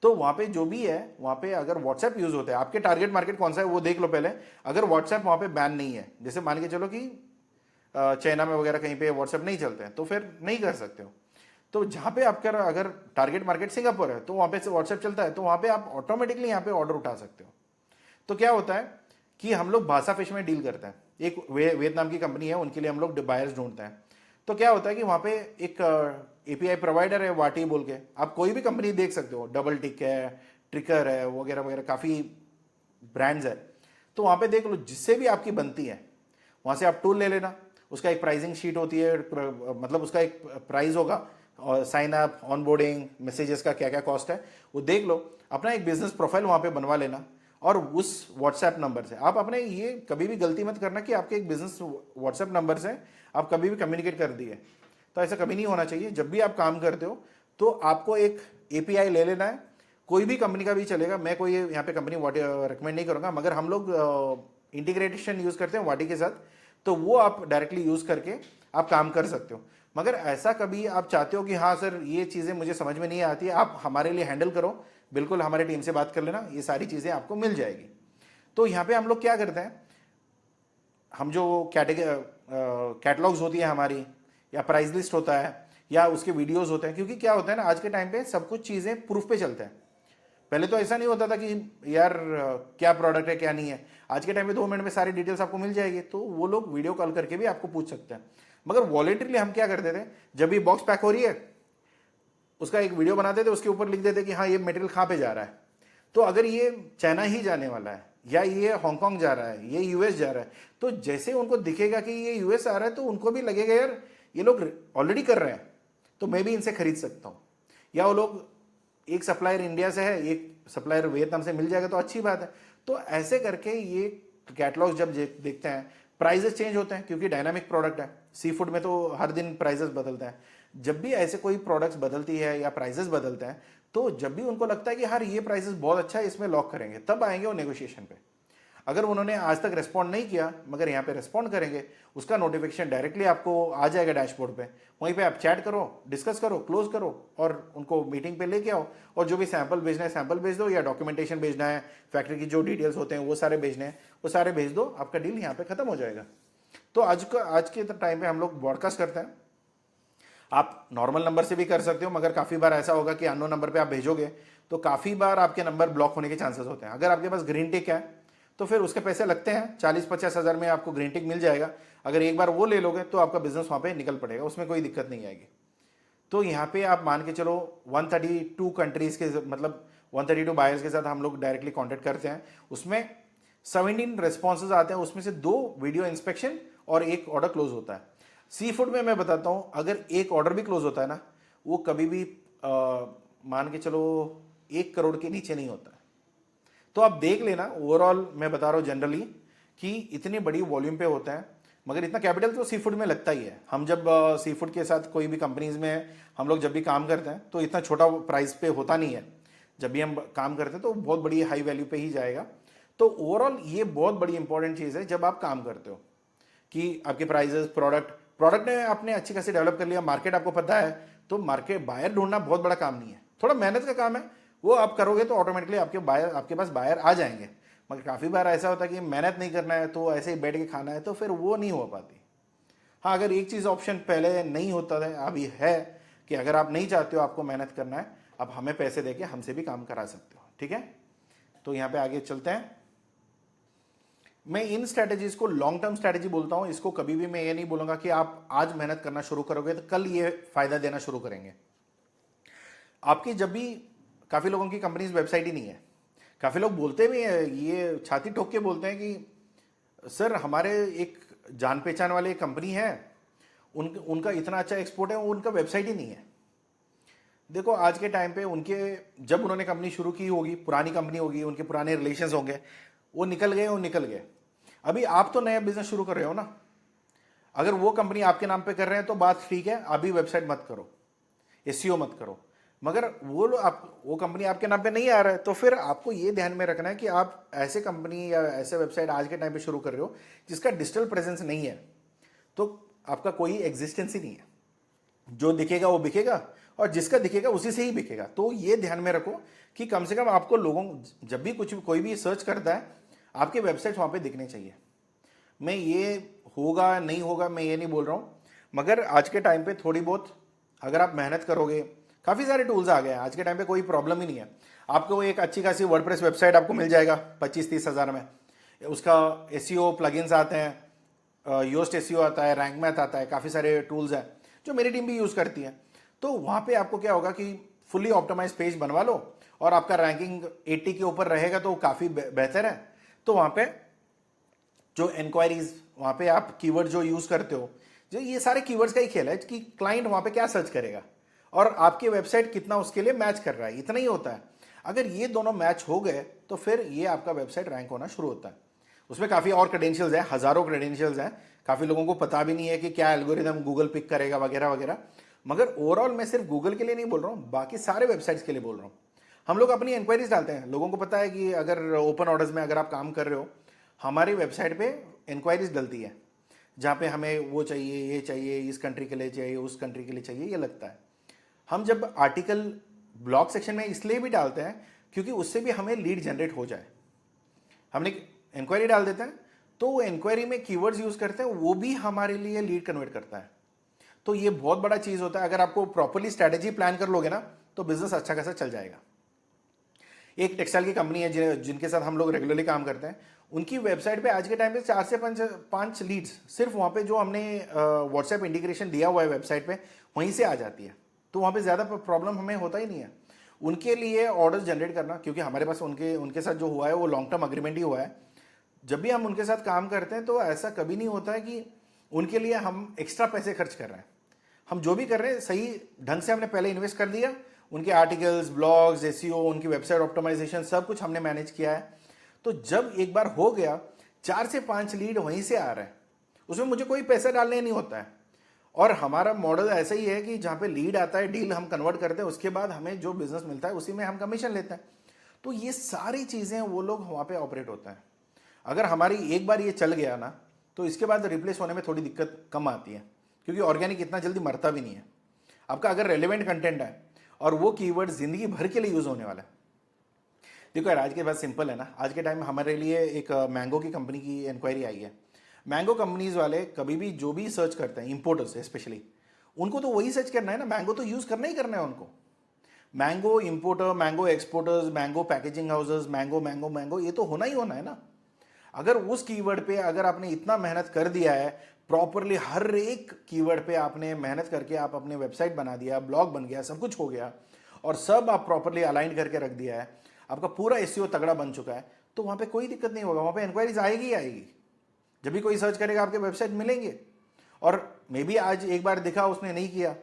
तो वहाँ पे जो भी है, वहाँ पे अगर व्हाट्सएप यूज़ होता है, आपके टारगेट मार्केट कौन सा है वो देख लो पहले। अगर व्हाट्सएप वहाँ पे बैन नहीं है, जैसे मान के चलो कि चाइना में वगैरह कहीं पे व्हाट्सएप नहीं चलते हैं, तो फिर नहीं कर सकते हो। तो जहाँ पे आपका अगर टारगेट मार्केट सिंगापुर है तो वहाँ पे से व्हाट्सएप चलता है, तो वहाँ पे आप ऑटोमेटिकली यहाँ पे ऑर्डर उठा सकते हो। तो क्या होता है कि हम लोग भाषा फिश में डील करते हैं, एक वियतनाम की कंपनी है, उनके लिए हम लोग बायर्स ढूंढते हैं। तो क्या होता है कि वहाँ पे एक एपीआई प्रोवाइडर है वाटी बोल के, आप कोई भी कंपनी देख सकते हो, डबल टिक है, ट्रिकर है, वगैरह वगैरह काफ़ी ब्रांड्स है। तो वहाँ पे देख लो, जिससे भी आपकी बनती है वहाँ से आप टूल ले लेना, उसका एक प्राइसिंग शीट होती है, मतलब उसका एक प्राइस होगा और साइन अप, ऑनबोर्डिंग, मैसेजेस का क्या क्या कॉस्ट है वो देख लो। अपना एक बिजनेस प्रोफाइल वहाँ पे बनवा लेना और उस व्हाट्सएप नंबर से आप अपने, ये कभी भी गलती मत करना कि आपके एक बिजनेस व्हाट्सएप नंबर से आप कभी भी कम्युनिकेट कर दिए, तो ऐसा कभी नहीं होना चाहिए। जब भी आप काम करते हो तो आपको एक एपीआई ले लेना है, कोई भी कंपनी का भी चलेगा, मैं कोई यहाँ पे कंपनी रिकमेंड नहीं करूँगा, मगर हम लोग इंटीग्रेशन यूज़ करते हैं वाटी के साथ, तो वो आप डायरेक्टली यूज़ करके आप काम कर सकते हो। मगर ऐसा कभी आप चाहते हो कि हाँ सर ये चीज़ें मुझे समझ में नहीं आती है, आप हमारे लिए हैंडल करो, बिल्कुल हमारे टीम से बात कर लेना, ये सारी चीज़ें आपको मिल जाएगी। तो यहाँ पे हम लोग क्या करते हैं, हम जो कैटलॉग्स होती है हमारी, या प्राइस लिस्ट होता है, या उसके वीडियोस होते हैं, क्योंकि क्या होता है ना आज के टाइम पे सब कुछ चीज़ें प्रूफ पे चलते हैं। पहले तो ऐसा नहीं होता था कि यार क्या प्रोडक्ट है क्या नहीं है, आज के टाइम पे 2 मिनट में सारी डिटेल्स आपको मिल जाएगी, तो वो लोग वीडियो कॉल करके भी आपको पूछ सकते हैं। मगर वॉलेंटरली हम क्या करते थे, जब भी बॉक्स पैक हो रही है उसका एक वीडियो बनाते थे, उसके ऊपर लिख देते कि हाँ ये मटेरियल कहाँ पे जा रहा है। तो अगर ये चाइना ही जाने वाला है, या ये हांगकांग जा रहा है, ये यूएस जा रहा है, तो जैसे उनको दिखेगा कि ये यूएस आ रहा है तो उनको भी लगेगा यार ये लोग ऑलरेडी कर रहे हैं, तो मैं भी इनसे खरीद सकता हूँ। या वो लोग, एक सप्लायर इंडिया से है, एक सप्लायर वियतनाम से मिल जाएगा तो अच्छी बात है। तो ऐसे करके ये कैटलॉग जब देखते हैं, प्राइजेस चेंज होते हैं क्योंकि डायनामिक प्रोडक्ट है, सी फूड में तो हर दिन प्राइजेस बदलते हैं। जब भी ऐसे कोई प्रोडक्ट्स बदलती है या प्राइजेस बदलते हैं, तो जब भी उनको लगता है कि यार ये प्राइसेस बहुत अच्छा है, इसमें लॉक करेंगे, तब आएंगे वो नेगोशिएशन पे। अगर उन्होंने आज तक रिस्पॉन्ड नहीं किया मगर यहाँ पे रिस्पॉन्ड करेंगे, उसका नोटिफिकेशन डायरेक्टली आपको आ जाएगा डैशबोर्ड पे। वहीं पे आप चैट करो, डिस्कस करो, क्लोज करो और उनको मीटिंग पे लेके आओ। और जो भी सैंपल भेजना है सैंपल भेज दो, या डॉक्यूमेंटेशन भेजना है, फैक्ट्री की जो डिटेल्स होते हैं वो सारे भेजने हैं, वो सारे भेज दो, आपका डील यहाँ पे खत्म हो जाएगा। तो आज के टाइम पे हम लोग ब्रॉडकास्ट करते हैं। आप नॉर्मल नंबर से भी कर सकते हो, मगर काफ़ी बार ऐसा होगा कि अननोन नंबर पे आप भेजोगे तो काफ़ी बार आपके नंबर ब्लॉक होने के चांसेस होते हैं। अगर आपके पास ग्रीन टिक है तो फिर उसके पैसे लगते हैं, 40-50 हज़ार में आपको ग्रीन टिक मिल जाएगा। अगर एक बार वो ले लोगे तो आपका बिजनेस वहाँ पे निकल पड़ेगा, उसमें कोई दिक्कत नहीं आएगी। तो यहाँ पे आप मान के चलो 132 कंट्रीज के, मतलब 132 बायर्स के साथ हम लोग डायरेक्टली कॉन्टेक्ट करते हैं। उसमें 17 रेस्पॉन्सेज आते हैं, उसमें से 2 वीडियो इंस्पेक्शन और 1 ऑर्डर क्लोज होता है। सी फूड में मैं बताता हूँ, अगर 1 ऑर्डर भी क्लोज होता है ना, वो कभी भी मान के चलो 1 करोड़ के नीचे नहीं होता है। तो आप देख लेना, ओवरऑल मैं बता रहा हूँ जनरली कि इतनी बड़ी वॉल्यूम पे होता है, मगर इतना कैपिटल तो सी फूड में लगता ही है। हम जब सी फूड के साथ कोई भी कंपनीज में हम लोग जब भी काम करते हैं तो इतना छोटा प्राइस पे होता नहीं है। जब भी हम काम करते हैं तो बहुत बड़ी हाई वैल्यू पे ही जाएगा। तो ओवरऑल ये बहुत बड़ी इंपॉर्टेंट चीज़ है जब आप काम करते हो कि आपके प्राइजेस, प्रोडक्ट ने आपने अच्छी खासी डेवलप कर लिया, मार्केट आपको पता है, तो मार्केट बायर ढूंढना बहुत बड़ा काम नहीं है, थोड़ा मेहनत का काम है। वो आप करोगे तो ऑटोमेटिकली आपके पास बायर आ जाएंगे। मगर काफ़ी बार ऐसा होता है कि मेहनत नहीं करना है तो ऐसे ही बैठ के खाना है, तो फिर वो नहीं हो पाती। हाँ, अगर एक चीज़ ऑप्शन पहले नहीं होता था, अभी है कि अगर आप नहीं चाहते हो आपको मेहनत करना है, आप हमें पैसे देके हमसे भी काम करा सकते हो, ठीक है। तो यहाँ पे आगे चलते हैं। मैं इन स्ट्रैटेजीज को लॉन्ग टर्म स्ट्रैटेजी बोलता हूं। इसको कभी भी मैं ये नहीं बोलूंगा कि आप आज मेहनत करना शुरू करोगे तो कल ये फायदा देना शुरू करेंगे। आपकी जब भी, काफी लोगों की कंपनीज वेबसाइट ही नहीं है, काफी लोग बोलते भी हैं, ये छाती ठोक के बोलते हैं कि सर हमारे एक जान पहचान वाले कंपनी है, उनका इतना अच्छा एक्सपोर्ट है, उनका वेबसाइट ही नहीं है। देखो आज के टाइम पे उनके, जब उन्होंने कंपनी शुरू की होगी, पुरानी कंपनी होगी, उनके पुराने रिलेशंस होंगे, वो निकल गए। अभी आप तो नया बिजनेस शुरू कर रहे हो ना। अगर वो कंपनी आपके नाम पे कर रहे हैं तो बात ठीक है, अभी वेबसाइट मत करो, एसईओ मत करो। मगर वो कंपनी आपके नाम पे नहीं आ रहा है तो फिर आपको ये ध्यान में रखना है कि आप ऐसे कंपनी या ऐसे वेबसाइट आज के टाइम पे शुरू कर रहे हो जिसका डिजिटल प्रेजेंस नहीं है, तो आपका कोई एग्जिस्टेंस ही नहीं है। जो दिखेगा वो बिकेगा और जिसका दिखेगा उसी से ही बिकेगा। तो ये ध्यान में रखो कि कम से कम आपको लोगों, जब भी कोई भी सर्च करता है, आपके वेबसाइट वहां पे दिखने चाहिए। मैं ये होगा नहीं होगा मैं ये नहीं बोल रहा हूं, मगर आज के टाइम पे थोड़ी बहुत अगर आप मेहनत करोगे, काफ़ी सारे टूल्स आ गए हैं आज के टाइम पे, कोई प्रॉब्लम ही नहीं है। आपको एक अच्छी खासी वर्डप्रेस वेबसाइट आपको मिल जाएगा 25-30 हज़ार में। उसका एसईओ प्लगइन्स आते हैं, योस्ट एसईओ आता है, रैंक मैथ आता है, काफ़ी सारे टूल्स हैं जो मेरी टीम भी यूज़ करती है। तो वहाँ पे आपको क्या होगा कि फुल्ली ऑप्टिमाइज पेज बनवा लो और आपका रैंकिंग 80 के ऊपर रहेगा तो काफ़ी बेहतर है। तो वहाँ पे जो इंक्वायरीज, वहाँ पे आप कीवर्ड जो यूज़ करते हो, जो ये सारे कीवर्ड्स का ही खेल है कि क्लाइंट वहाँ पे क्या सर्च करेगा और आपकी वेबसाइट कितना उसके लिए मैच कर रहा है, इतना ही होता है। अगर ये दोनों मैच हो गए तो फिर ये आपका वेबसाइट रैंक होना शुरू होता है। उसमें काफ़ी और क्रेडेंशियल्स हैं, हज़ारों क्रेडेंशियल्स हैं, काफ़ी लोगों को पता भी नहीं है कि क्या एल्गोरिदम गूगल पिक करेगा वगैरह वगैरह। मगर ओवरऑल मैं सिर्फ गूगल के लिए नहीं बोल रहा हूँ, बाकी सारे वेबसाइट्स के लिए बोल रहा हूँ। हम लोग अपनी इंक्वायरीज डालते हैं, लोगों को पता है कि अगर ओपन ऑर्डर्स में अगर आप काम कर रहे हो, हमारी वेबसाइट पे इंक्वायरीज डलती है जहाँ पे हमें वो चाहिए, ये चाहिए, इस कंट्री के लिए चाहिए, उस कंट्री के लिए चाहिए, ये लगता है। हम जब आर्टिकल ब्लॉग सेक्शन में इसलिए भी डालते हैं क्योंकि उससे भी हमें लीड जनरेट हो जाए। हमने इंक्वायरी डाल देते हैं तो वो इंक्वायरी में कीवर्ड्स यूज करते हैं, वो भी हमारे लिए लीड कन्वर्ट करता है। तो ये बहुत बड़ा चीज होता है। अगर आपको प्रॉपरली स्ट्रैटेजी प्लान कर लोगे ना तो बिजनेस अच्छा खासा चल जाएगा। एक टेक्सटाइल की कंपनी है जिनके साथ हम लोग रेगुलरली काम करते हैं, उनकी वेबसाइट पे आज के टाइम पे 4 से 5 लीड्स सिर्फ वहाँ पे जो हमने व्हाट्सएप इंटीग्रेशन दिया हुआ है वेबसाइट पे, वहीं से आ जाती है। तो वहाँ पे ज़्यादा प्रॉब्लम हमें होता ही नहीं है उनके लिए ऑर्डर्स जनरेट करना, क्योंकि हमारे पास उनके साथ जो हुआ है वो लॉन्ग टर्म अग्रीमेंट ही हुआ है। जब भी हम उनके साथ काम करते हैं तो ऐसा कभी नहीं होता है कि उनके लिए हम एक्स्ट्रा पैसे खर्च कर रहे हैं। हम जो भी कर रहे हैं सही ढंग से हमने पहले इन्वेस्ट कर दिया, उनके आर्टिकल्स, ब्लॉग्स, एसईओ, उनकी वेबसाइट ऑप्टिमाइजेशन सब कुछ हमने मैनेज किया है। तो जब एक बार हो गया, 4 से 5 लीड वहीं से आ रहा है, उसमें मुझे कोई पैसा डालने नहीं होता है। और हमारा मॉडल ऐसा ही है कि जहाँ पे लीड आता है, डील हम कन्वर्ट करते हैं, उसके बाद हमें जो बिजनेस मिलता है उसी में हम कमीशन लेते हैं। तो ये सारी चीज़ें वो लोग वहाँ पे ऑपरेट होता है। अगर हमारी एक बार ये चल गया ना, तो इसके बाद रिप्लेस होने में थोड़ी दिक्कत कम आती है, क्योंकि ऑर्गेनिक इतना जल्दी मरता भी नहीं है। आपका अगर रेलेवेंट कंटेंट है और वो कीवर्ड जिंदगी भर के लिए यूज होने वाला है। देखो यार, आज के बाद सिंपल है ना, आज के टाइम में हमारे लिए एक मैंगो की कंपनी की इंक्वायरी आई है। मैंगो कंपनीज वाले कभी भी जो भी सर्च करते हैं, इंपोर्टर्स स्पेशली, उनको तो वही सर्च करना है ना, मैंगो तो यूज करना ही करना है उनको। Mango importer, mango exporters, mango packaging houses, mango mango mango, ये तो होना ही होना है ना। अगर उस कीवर्ड पे अगर आपने इतना मेहनत कर दिया है, प्रॉपरली हर एक कीवर्ड पे आपने मेहनत करके आप अपने वेबसाइट बना दिया, ब्लॉग बन गया, सब कुछ हो गया, और सब आप प्रॉपरली अलाइन करके रख दिया है, आपका पूरा एसईओ तगड़ा बन चुका है, तो वहां पे कोई दिक्कत नहीं होगा, वहां पे इंक्वायरीज आएगी ही आएगी। जब भी कोई सर्च करेगा आपके वेबसाइट मिलेंगे। और मे बी आज एक बार दिखा उसने नहीं किया,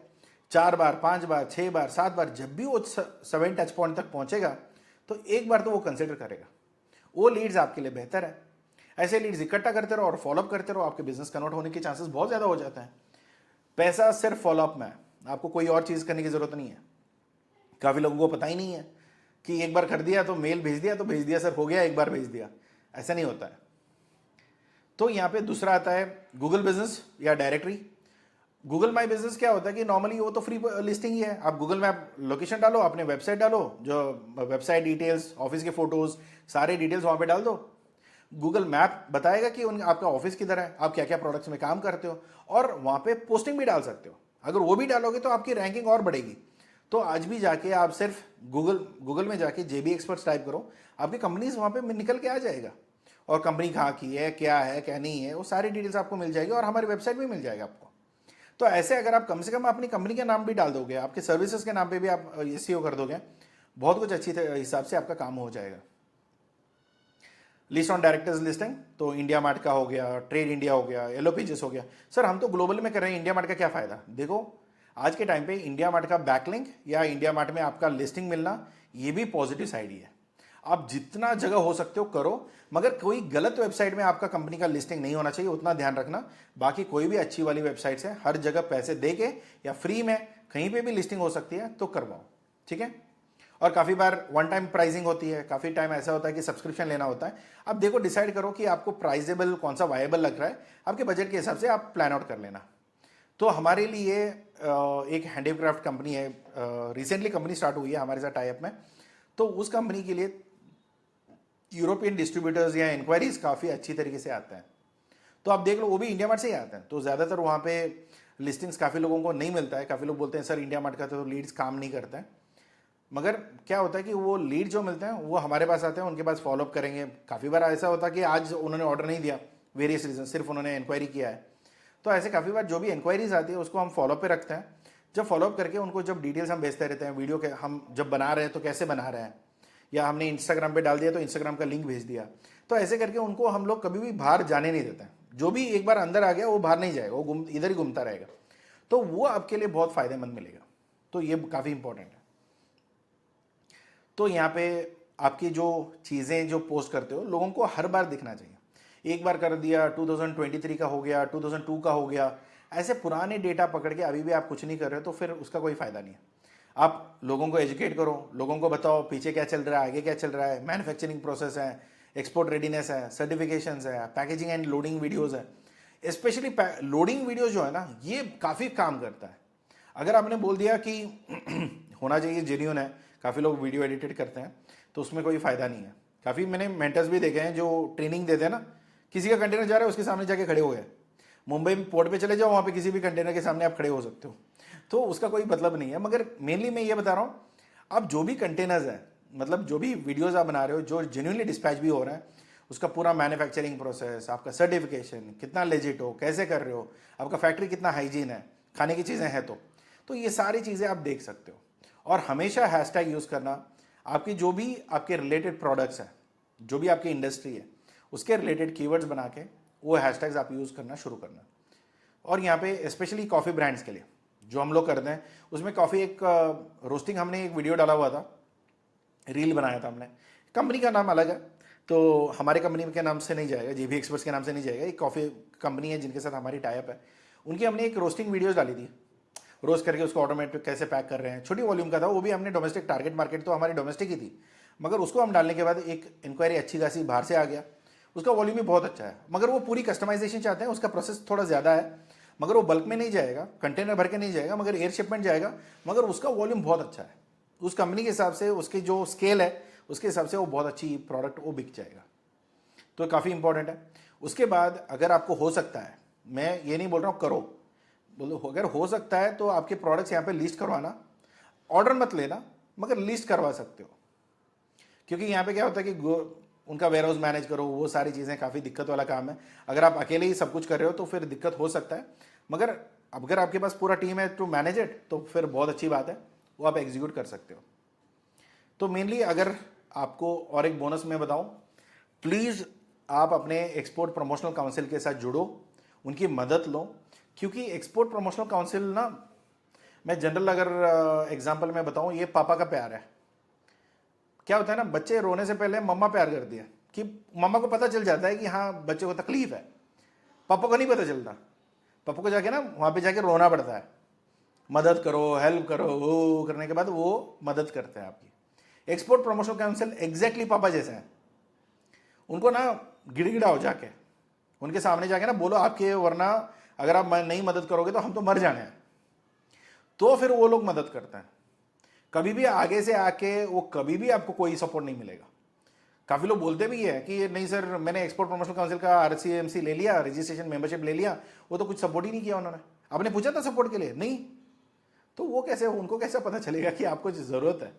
4 बार, 5 बार, 6 बार, 7 बार, जब भी वो 7 टच पॉइंट तक पहुंचेगा तो एक बार तो वो कंसिडर करेगा। वो लीड्स आपके लिए बेहतर है। ऐसे लीड्स इकट्ठा करते रहो और फॉलोअप करते रहो, आपके बिजनेस कन्वर्ट होने के चांसेस बहुत ज्यादा हो जाते हैं। पैसा सिर्फ फॉलोअप में है, आपको कोई और चीज करने की जरूरत नहीं है। काफी लोगों को पता ही नहीं है कि एक बार कर दिया तो मेल भेज दिया तो भेज दिया, सर हो गया, एक बार भेज दिया, ऐसा नहीं होता है। तो यहां पे दूसरा आता है गूगल बिजनेस या डायरेक्टरी। गूगल माई बिजनेस क्या होता है कि नॉर्मली वो तो फ्री लिस्टिंग ही है। आप गूगल मैप लोकेशन डालो, अपने वेबसाइट डालो, जो वेबसाइट डिटेल्स, ऑफिस के फोटोज, सारे डिटेल्स वहां पे डाल दो। गूगल मैप बताएगा कि आपका ऑफिस किधर है, आप क्या क्या प्रोडक्ट्स में काम करते हो, और वहां पे पोस्टिंग भी डाल सकते हो। अगर वो भी डालोगे तो आपकी रैंकिंग और बढ़ेगी। तो आज भी जाके आप सिर्फ गूगल में जाके जेबी एक्सपर्ट्स टाइप करो, आपकी कंपनीज वहां पे निकल के आ जाएगा, और कंपनी कहाँ की है, क्या नहीं है, वो सारी डिटेल्स आपको मिल जाएगी, और हमारी वेबसाइट भी मिल जाएगा आपको। तो ऐसे अगर आप कम से कम अपनी कंपनी के नाम भी डाल दोगे, आपके सर्विसेज के नाम पे भी आप एसईओ कर दोगे, बहुत कुछ अच्छी हिसाब से आपका काम हो जाएगा। लिस्ट ऑन डायरेक्टर्स लिस्टिंग, तो इंडिया मार्ट का हो गया, ट्रेड इंडिया हो गया, येलो पेजेस हो गया। सर हम तो ग्लोबल में कर रहे हैं, इंडिया मार्ट का क्या फायदा? देखो आज के टाइम पे इंडिया मार्ट का बैकलिंक या इंडिया मार्ट में आपका लिस्टिंग मिलना, ये भी पॉजिटिव साइड ही है। आप जितना जगह हो सकते हो करो, मगर कोई गलत वेबसाइट में आपका कंपनी का लिस्टिंग नहीं होना चाहिए, उतना ध्यान रखना। बाकी कोई भी अच्छी वाली वेबसाइट है, हर जगह पैसे दे के या फ्री में कहीं पे भी लिस्टिंग हो सकती है, तो करवाओ, ठीक है। और काफी बार वन टाइम प्राइसिंग होती है, काफी टाइम ऐसा होता है कि सब्सक्रिप्शन लेना होता है। अब देखो, डिसाइड करो कि आपको प्राइजेबल कौन सा वायबल लग रहा है, आपके बजट के हिसाब से आप प्लान आउट कर लेना। तो हमारे लिए एक हैंडीक्राफ्ट कंपनी है, रिसेंटली कंपनी स्टार्ट हुई है हमारे साथ टाइप में, तो उस कंपनी के लिए यूरोपियन डिस्ट्रीब्यूटर्स या इंक्वायरीज काफ़ी अच्छी तरीके से आते हैं। तो आप देख लो, वो भी इंडिया मार्ट से ही आते हैं। तो ज़्यादातर वहाँ पे लिस्टिंग्स काफ़ी लोगों को नहीं मिलता है। काफ़ी लोग बोलते हैं सर इंडिया मार्ट का तो लीड्स काम नहीं करता है, मगर क्या होता है कि वो लीड जो मिलते हैं वो हमारे पास आते हैं, उनके पास फॉलोअप करेंगे। काफ़ी बार ऐसा होता है कि आज उन्होंने ऑर्डर नहीं दिया, वेरियस रीजन, सिर्फ उन्होंने इंक्वायरी किया है। तो ऐसे काफ़ी बार जो भी इंक्वायरीज आती है उसको हम फॉलोअप पे रखते हैं। जब फॉलोअप करके उनको जब डिटेल्स हम भेजते रहते हैं, वीडियो के हम जब बना रहे हैं तो कैसे बना रहे हैं, या हमने इंस्टाग्राम पे डाल दिया तो इंस्टाग्राम का लिंक भेज दिया। तो ऐसे करके उनको हम लोग कभी भी बाहर जाने नहीं देते हैं। जो भी एक बार अंदर आ गया वो बाहर नहीं जाएगा, वो इधर ही घूमता रहेगा। तो वो आपके लिए बहुत फायदेमंद मिलेगा। तो ये काफ़ी इंपॉर्टेंट है। तो यहाँ पे आपकी जो चीज़ें जो पोस्ट करते हो, लोगों को हर बार दिखना चाहिए। एक बार कर दिया, 2023 का हो गया, 2002 का हो गया, ऐसे पुराने डेटा पकड़ के अभी भी आप कुछ नहीं कर रहे हो, तो फिर उसका कोई फायदा नहीं है। आप लोगों को एजुकेट करो, लोगों को बताओ पीछे क्या चल रहा है, आगे क्या चल रहा है, मैन्युफैक्चरिंग प्रोसेस है, एक्सपोर्ट रेडीनेस है, सर्टिफिकेशंस है, पैकेजिंग एंड लोडिंग वीडियोस है। स्पेशली लोडिंग वीडियो जो है ना, ये काफ़ी काम करता है। अगर आपने बोल दिया कि होना चाहिए जेन्युइन है, काफ़ी लोग वीडियो एडिटेड करते हैं, तो उसमें कोई फ़ायदा नहीं है। काफ़ी मैंने मेंटर्स भी देखे हैं जो ट्रेनिंग देते हैं ना, किसी का कंटेनर जा रहा है उसके सामने जाके खड़े हो गए। मुंबई में पोर्ट पे चले जाओ, वहाँ पे किसी भी कंटेनर के सामने आप खड़े हो सकते हो, तो उसका कोई मतलब नहीं है। मगर मेनली मैं ये बता रहा हूँ, आप जो भी कंटेनर्स हैं, मतलब जो भी वीडियोस आप बना रहे हो, जो जेन्युइनली डिस्पैच भी हो रहा है, उसका पूरा मैन्युफैक्चरिंग प्रोसेस, आपका सर्टिफिकेशन कितना लेजिट हो, कैसे कर रहे हो, आपका फैक्ट्री कितना हाइजीन है, खाने की चीज़ें हैं, तो ये सारी चीज़ें आप देख सकते हो। और हमेशा हैशटैग यूज़ करना, आपकी जो भी आपके रिलेटेड प्रोडक्ट्स हैं, जो भी आपकी इंडस्ट्री है, उसके रिलेटेड कीवर्ड्स बना के वो हैशटैग्स आप यूज़ करना शुरू करना। और यहाँ पे स्पेशली कॉफ़ी ब्रांड्स के लिए जो हम लोग करते हैं, उसमें कॉफ़ी एक रोस्टिंग हमने एक वीडियो डाला हुआ था, रील बनाया था हमने। कंपनी का नाम अलग है, तो हमारे कंपनी के नाम से नहीं जाएगा, जेबी एक्सपर्ट्स के नाम से नहीं जाएगा। एक कॉफ़ी कंपनी है जिनके साथ हमारी टाइप है, उनकी हमने एक रोस्टिंग वीडियोज़ डाली थी, रोस्ट करके उसको ऑटोमेटिक कैसे पैक कर रहे हैं। छोटी वॉल्यूम का था, वो भी हमने डोमेस्टिक, टारगेट मार्केट तो हमारी डोमेस्टिक ही थी, मगर उसको हम डालने के बाद एक इंक्वायरी अच्छी खासी बाहर से आ गया। उसका वॉल्यूम भी बहुत अच्छा है, मगर वो पूरी कस्टमाइजेशन चाहते हैं, उसका प्रोसेस थोड़ा ज़्यादा है, मगर वो बल्क में नहीं जाएगा, कंटेनर भर के नहीं जाएगा, मगर एयर शिपमेंट जाएगा, मगर उसका वॉल्यूम बहुत अच्छा है। उस कंपनी के हिसाब से, उसकी जो स्केल है उसके हिसाब से वो बहुत अच्छी प्रोडक्ट वो बिक जाएगा। तो काफ़ी इंपॉर्टेंट है। उसके बाद अगर आपको हो सकता है, मैं ये नहीं बोल रहा हूँ करो, बोलो अगर हो सकता है तो आपके प्रोडक्ट्स यहाँ पे लिस्ट करवाना, ऑर्डर मत लेना, मगर लिस्ट करवा सकते हो। क्योंकि यहाँ पे क्या होता है कि उनका वेयर हाउस मैनेज करो, वो सारी चीज़ें काफ़ी दिक्कत वाला काम है। अगर आप अकेले ही सब कुछ कर रहे हो तो फिर दिक्कत हो सकता है, मगर अगर आपके पास पूरा टीम है टू मैनेज इट तो फिर बहुत अच्छी बात है, वो आप एग्जीक्यूट कर सकते हो। तो मेनली अगर आपको और एक बोनस मैं बताऊं, प्लीज़ आप अपने एक्सपोर्ट प्रमोशनल काउंसिल के साथ जुड़ो, उनकी मदद लो। क्योंकि एक्सपोर्ट प्रमोशनल काउंसिल ना, मैं जनरल अगर एग्जांपल में बताऊं, ये पापा का प्यार है। क्या होता है ना, बच्चे रोने से पहले मम्मा प्यार करती है, कि मम्मा को पता चल जाता है कि हाँ बच्चे को तकलीफ है, पापा को नहीं पता चलता। पापा को जाके ना वहाँ पे जाके रोना पड़ता है, मदद करो, हेल्प करो, वो करने के बाद वो मदद करते हैं आपकी। एक्सपोर्ट प्रमोशन काउंसिल एग्जैक्टली पापा जैसे हैं। उनको ना गिड़गिड़ाओ जाके, उनके सामने जाके ना बोलो आपके, वरना अगर आप नहीं मदद करोगे तो हम तो मर जाने हैं। तो फिर वो लोग मदद करते हैं। कभी भी आगे से आके वो कभी भी आपको कोई सपोर्ट नहीं मिलेगा। काफ़ी लोग बोलते भी है कि नहीं सर मैंने एक्सपोर्ट प्रमोशनल काउंसिल का आरसीएमसी ले लिया, रजिस्ट्रेशन मेंबरशिप ले लिया, वो तो कुछ सपोर्ट ही नहीं किया उन्होंने। आपने पूछा था सपोर्ट के लिए? नहीं। तो वो कैसे, उनको कैसे पता चलेगा कि आपको ज़रूरत है?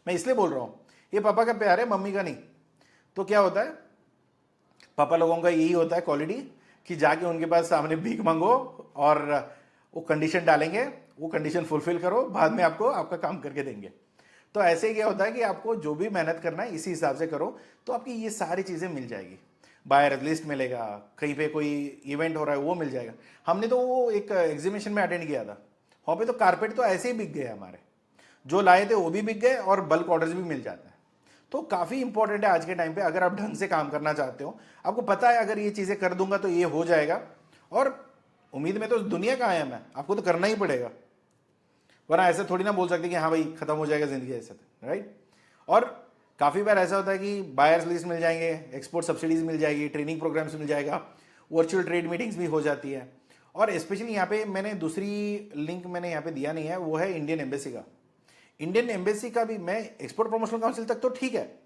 मैं इसलिए बोल रहा हूँ, ये पापा का प्यार है, मम्मी का नहीं। तो क्या होता है, पापा लोगों का यही होता है क्वालिटी, कि जाके उनके पास सामने भीख मांगो और वो कंडीशन डालेंगे, वो कंडीशन फुलफिल करो, बाद में आपको आपका काम करके देंगे। तो ऐसे ही क्या होता है कि आपको जो भी मेहनत करना है इसी हिसाब से करो, तो आपकी ये सारी चीज़ें मिल जाएगी। बायर लिस्ट मिलेगा, कहीं पे कोई इवेंट हो रहा है वो मिल जाएगा। हमने तो वो एक एग्जीबिशन में अटेंड किया था, वहाँ पे तो कारपेट तो ऐसे ही बिक गए हमारे, जो लाए थे वो भी बिक गए और बल्क ऑर्डर्स भी मिल जाते हैं। तो काफ़ी इंपॉर्टेंट है आज के टाइम पे, अगर आप ढंग से काम करना चाहते हो, आपको पता है अगर ये चीज़ें कर दूंगा तो ये हो जाएगा, और उम्मीद में तो दुनिया का आया मैं, आपको तो करना ही पड़ेगा, वरना ऐसे थोड़ी ना बोल सकते कि हाँ भाई खत्म हो जाएगा जिंदगी ऐसे, राइट। और काफ़ी बार ऐसा होता है कि बायर्स लिस्ट मिल जाएंगे, एक्सपोर्ट सब्सिडीज मिल जाएगी, ट्रेनिंग प्रोग्राम्स मिल जाएगा, वर्चुअल ट्रेड मीटिंग्स भी हो जाती है। और स्पेशली यहाँ पे मैंने दूसरी लिंक मैंने यहाँ पे दिया नहीं है, वो है इंडियन एम्बेसी का। इंडियन एम्बेसी का भी, मैं एक्सपोर्ट प्रमोशनल काउंसिल तक तो ठीक है,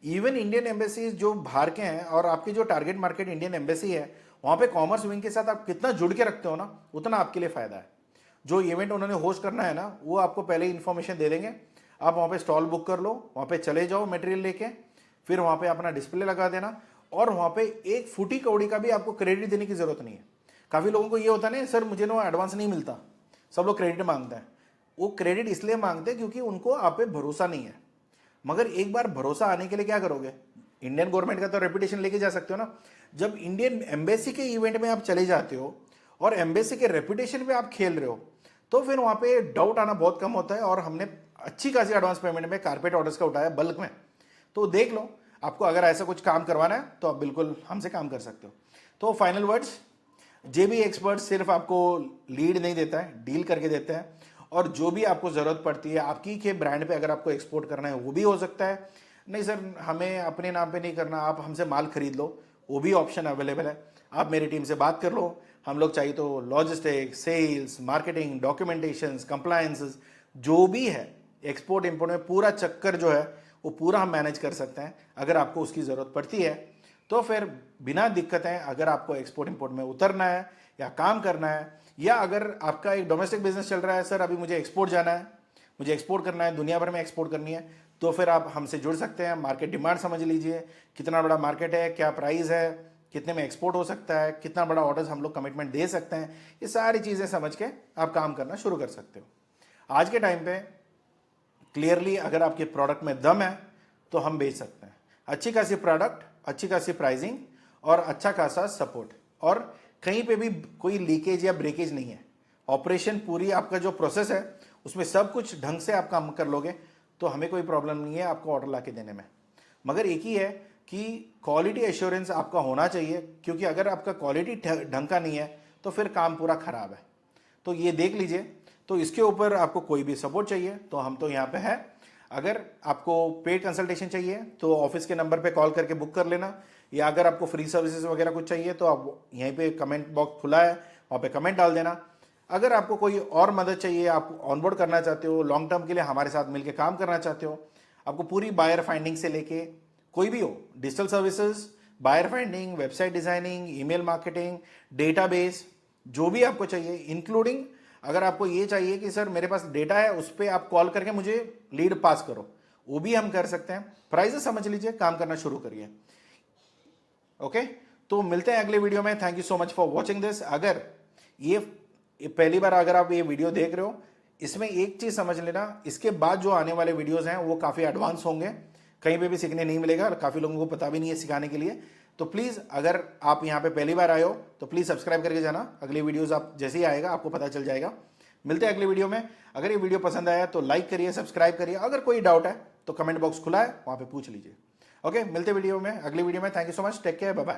इवन इंडियन एम्बेसी जो बाहर के हैं और आपकी जो टारगेट मार्केट इंडियन एम्बेसी है, वहाँ पे कॉमर्स विंग के साथ आप कितना जुड़ के रखते हो ना, उतना आपके लिए फायदा है। जो इवेंट उन्होंने होस्ट करना है ना, वो आपको पहले ही इन्फॉर्मेशन दे देंगे, आप वहाँ पे स्टॉल बुक कर लो, वहाँ पे चले जाओ मटेरियल लेके, फिर वहाँ पे अपना डिस्प्ले लगा देना, और वहाँ पे एक फूटी कौड़ी का भी आपको क्रेडिट देने की जरूरत नहीं है। काफ़ी लोगों को ये होता है ना, सर मुझे ना एडवांस नहीं मिलता, सब लोग क्रेडिट मांगते हैं। वो क्रेडिट इसलिए मांगते हैं क्योंकि उनको आप पे भरोसा नहीं है। मगर एक बार भरोसा आने के लिए क्या करोगे, इंडियन गवर्नमेंट का तो रेपुटेशन लेके जा सकते हो ना। जब इंडियन एम्बेसी के इवेंट में आप चले जाते हो और एम्बेसी के रेपुटेशन पे आप खेल रहे हो, तो फिर वहाँ पे डाउट आना बहुत कम होता है। और हमने अच्छी खासी एडवांस पेमेंट में कारपेट ऑर्डर्स का उठाया बल्क में। तो देख लो, आपको अगर ऐसा कुछ काम करवाना है तो आप बिल्कुल हमसे काम कर सकते हो। तो फाइनल वर्ड्स, जेबी एक्सपर्ट सिर्फ आपको लीड नहीं देता है, डील करके देते हैं, और जो भी आपको ज़रूरत पड़ती है आपकी के ब्रांड पे अगर आपको एक्सपोर्ट करना है वो भी हो सकता है। नहीं सर हमें अपने नाम पे नहीं करना, आप हमसे माल खरीद लो, वो भी ऑप्शन अवेलेबल है। आप मेरी टीम से बात कर लो, हम लोग चाहिए तो logistics, sales, marketing, documentations, compliances, जो भी है एक्सपोर्ट इंपोर्ट में पूरा चक्कर जो है वो पूरा हम मैनेज कर सकते हैं। अगर आपको उसकी ज़रूरत पड़ती है तो फिर बिना दिक्कतें, अगर आपको एक्सपोर्ट इंपोर्ट में उतरना है या काम करना है, या अगर आपका एक डोमेस्टिक बिजनेस चल रहा है, सर अभी मुझे एक्सपोर्ट जाना है, मुझे एक्सपोर्ट करना है, दुनिया भर में एक्सपोर्ट करनी है, तो फिर आप हमसे जुड़ सकते हैं। मार्केट डिमांड समझ लीजिए, कितना बड़ा मार्केट है, क्या प्राइस है, कितने में एक्सपोर्ट हो सकता है, कितना बड़ा ऑर्डर्स हम लोग कमिटमेंट दे सकते हैं, ये सारी चीज़ें समझ के आप काम करना शुरू कर सकते हो। आज के टाइम पे क्लियरली अगर आपके प्रोडक्ट में दम है तो हम बेच सकते हैं। अच्छी खासी प्रोडक्ट, अच्छी खासी प्राइसिंग और अच्छा खासा सपोर्ट, और कहीं पे भी कोई लीकेज या ब्रेकेज नहीं है। ऑपरेशन पूरी आपका जो प्रोसेस है उसमें सब कुछ ढंग से आप काम कर लोगे तो हमें कोई प्रॉब्लम नहीं है आपको ऑर्डर ला के देने में। मगर एक ही है कि क्वालिटी एश्योरेंस आपका होना चाहिए, क्योंकि अगर आपका क्वालिटी ढंग का नहीं है तो फिर काम पूरा खराब है। तो ये देख लीजिए। तो इसके ऊपर आपको कोई भी सपोर्ट चाहिए तो हम तो यहाँ पे हैं। अगर आपको पेड कंसल्टेशन चाहिए तो ऑफिस के नंबर पे कॉल करके बुक कर लेना, या अगर आपको फ्री सर्विसेज वगैरह कुछ चाहिए तो आप यहीं पे कमेंट बॉक्स खुला है, वहाँ पे कमेंट डाल देना। अगर आपको कोई और मदद चाहिए, आप ऑनबोर्ड करना चाहते हो, लॉन्ग टर्म के लिए हमारे साथ मिलकर काम करना चाहते हो, आपको पूरी बायर फाइंडिंग से लेके कोई भी हो, digital services, buyer finding, website designing, email marketing, database, जो भी आपको चाहिए, इंक्लूडिंग अगर आपको ये चाहिए कि सर मेरे पास डेटा है उस पर आप कॉल करके मुझे लीड पास करो, वो भी हम कर सकते हैं। प्राइजेस समझ लीजिए, काम करना शुरू करिए। ओके, तो मिलते हैं अगले वीडियो में। Thank you so much for watching this. अगर ये पहली बार अगर आप ये वीडियो देख रहे हो, इसमें एक चीज समझ लेना, इसके बाद जो आने वाले वीडियोस हैं वो काफी एडवांस होंगे, कहीं पे भी सीखने नहीं मिलेगा, काफी लोगों को पता भी नहीं है सिखाने के लिए। तो प्लीज अगर आप यहाँ पे पहली बार आए हो तो प्लीज सब्सक्राइब करके जाना, अगली वीडियोस आप जैसे ही आएगा आपको पता चल जाएगा। मिलते हैं अगले वीडियो में। अगर ये वीडियो पसंद आया तो लाइक करिए, सब्सक्राइब करिए, अगर कोई डाउट है तो कमेंट बॉक्स खुला है, वहां पे पूछ लीजिए। ओके, मिलते वीडियो में, अगली वीडियो में। Thank you so much, take care, bye bye.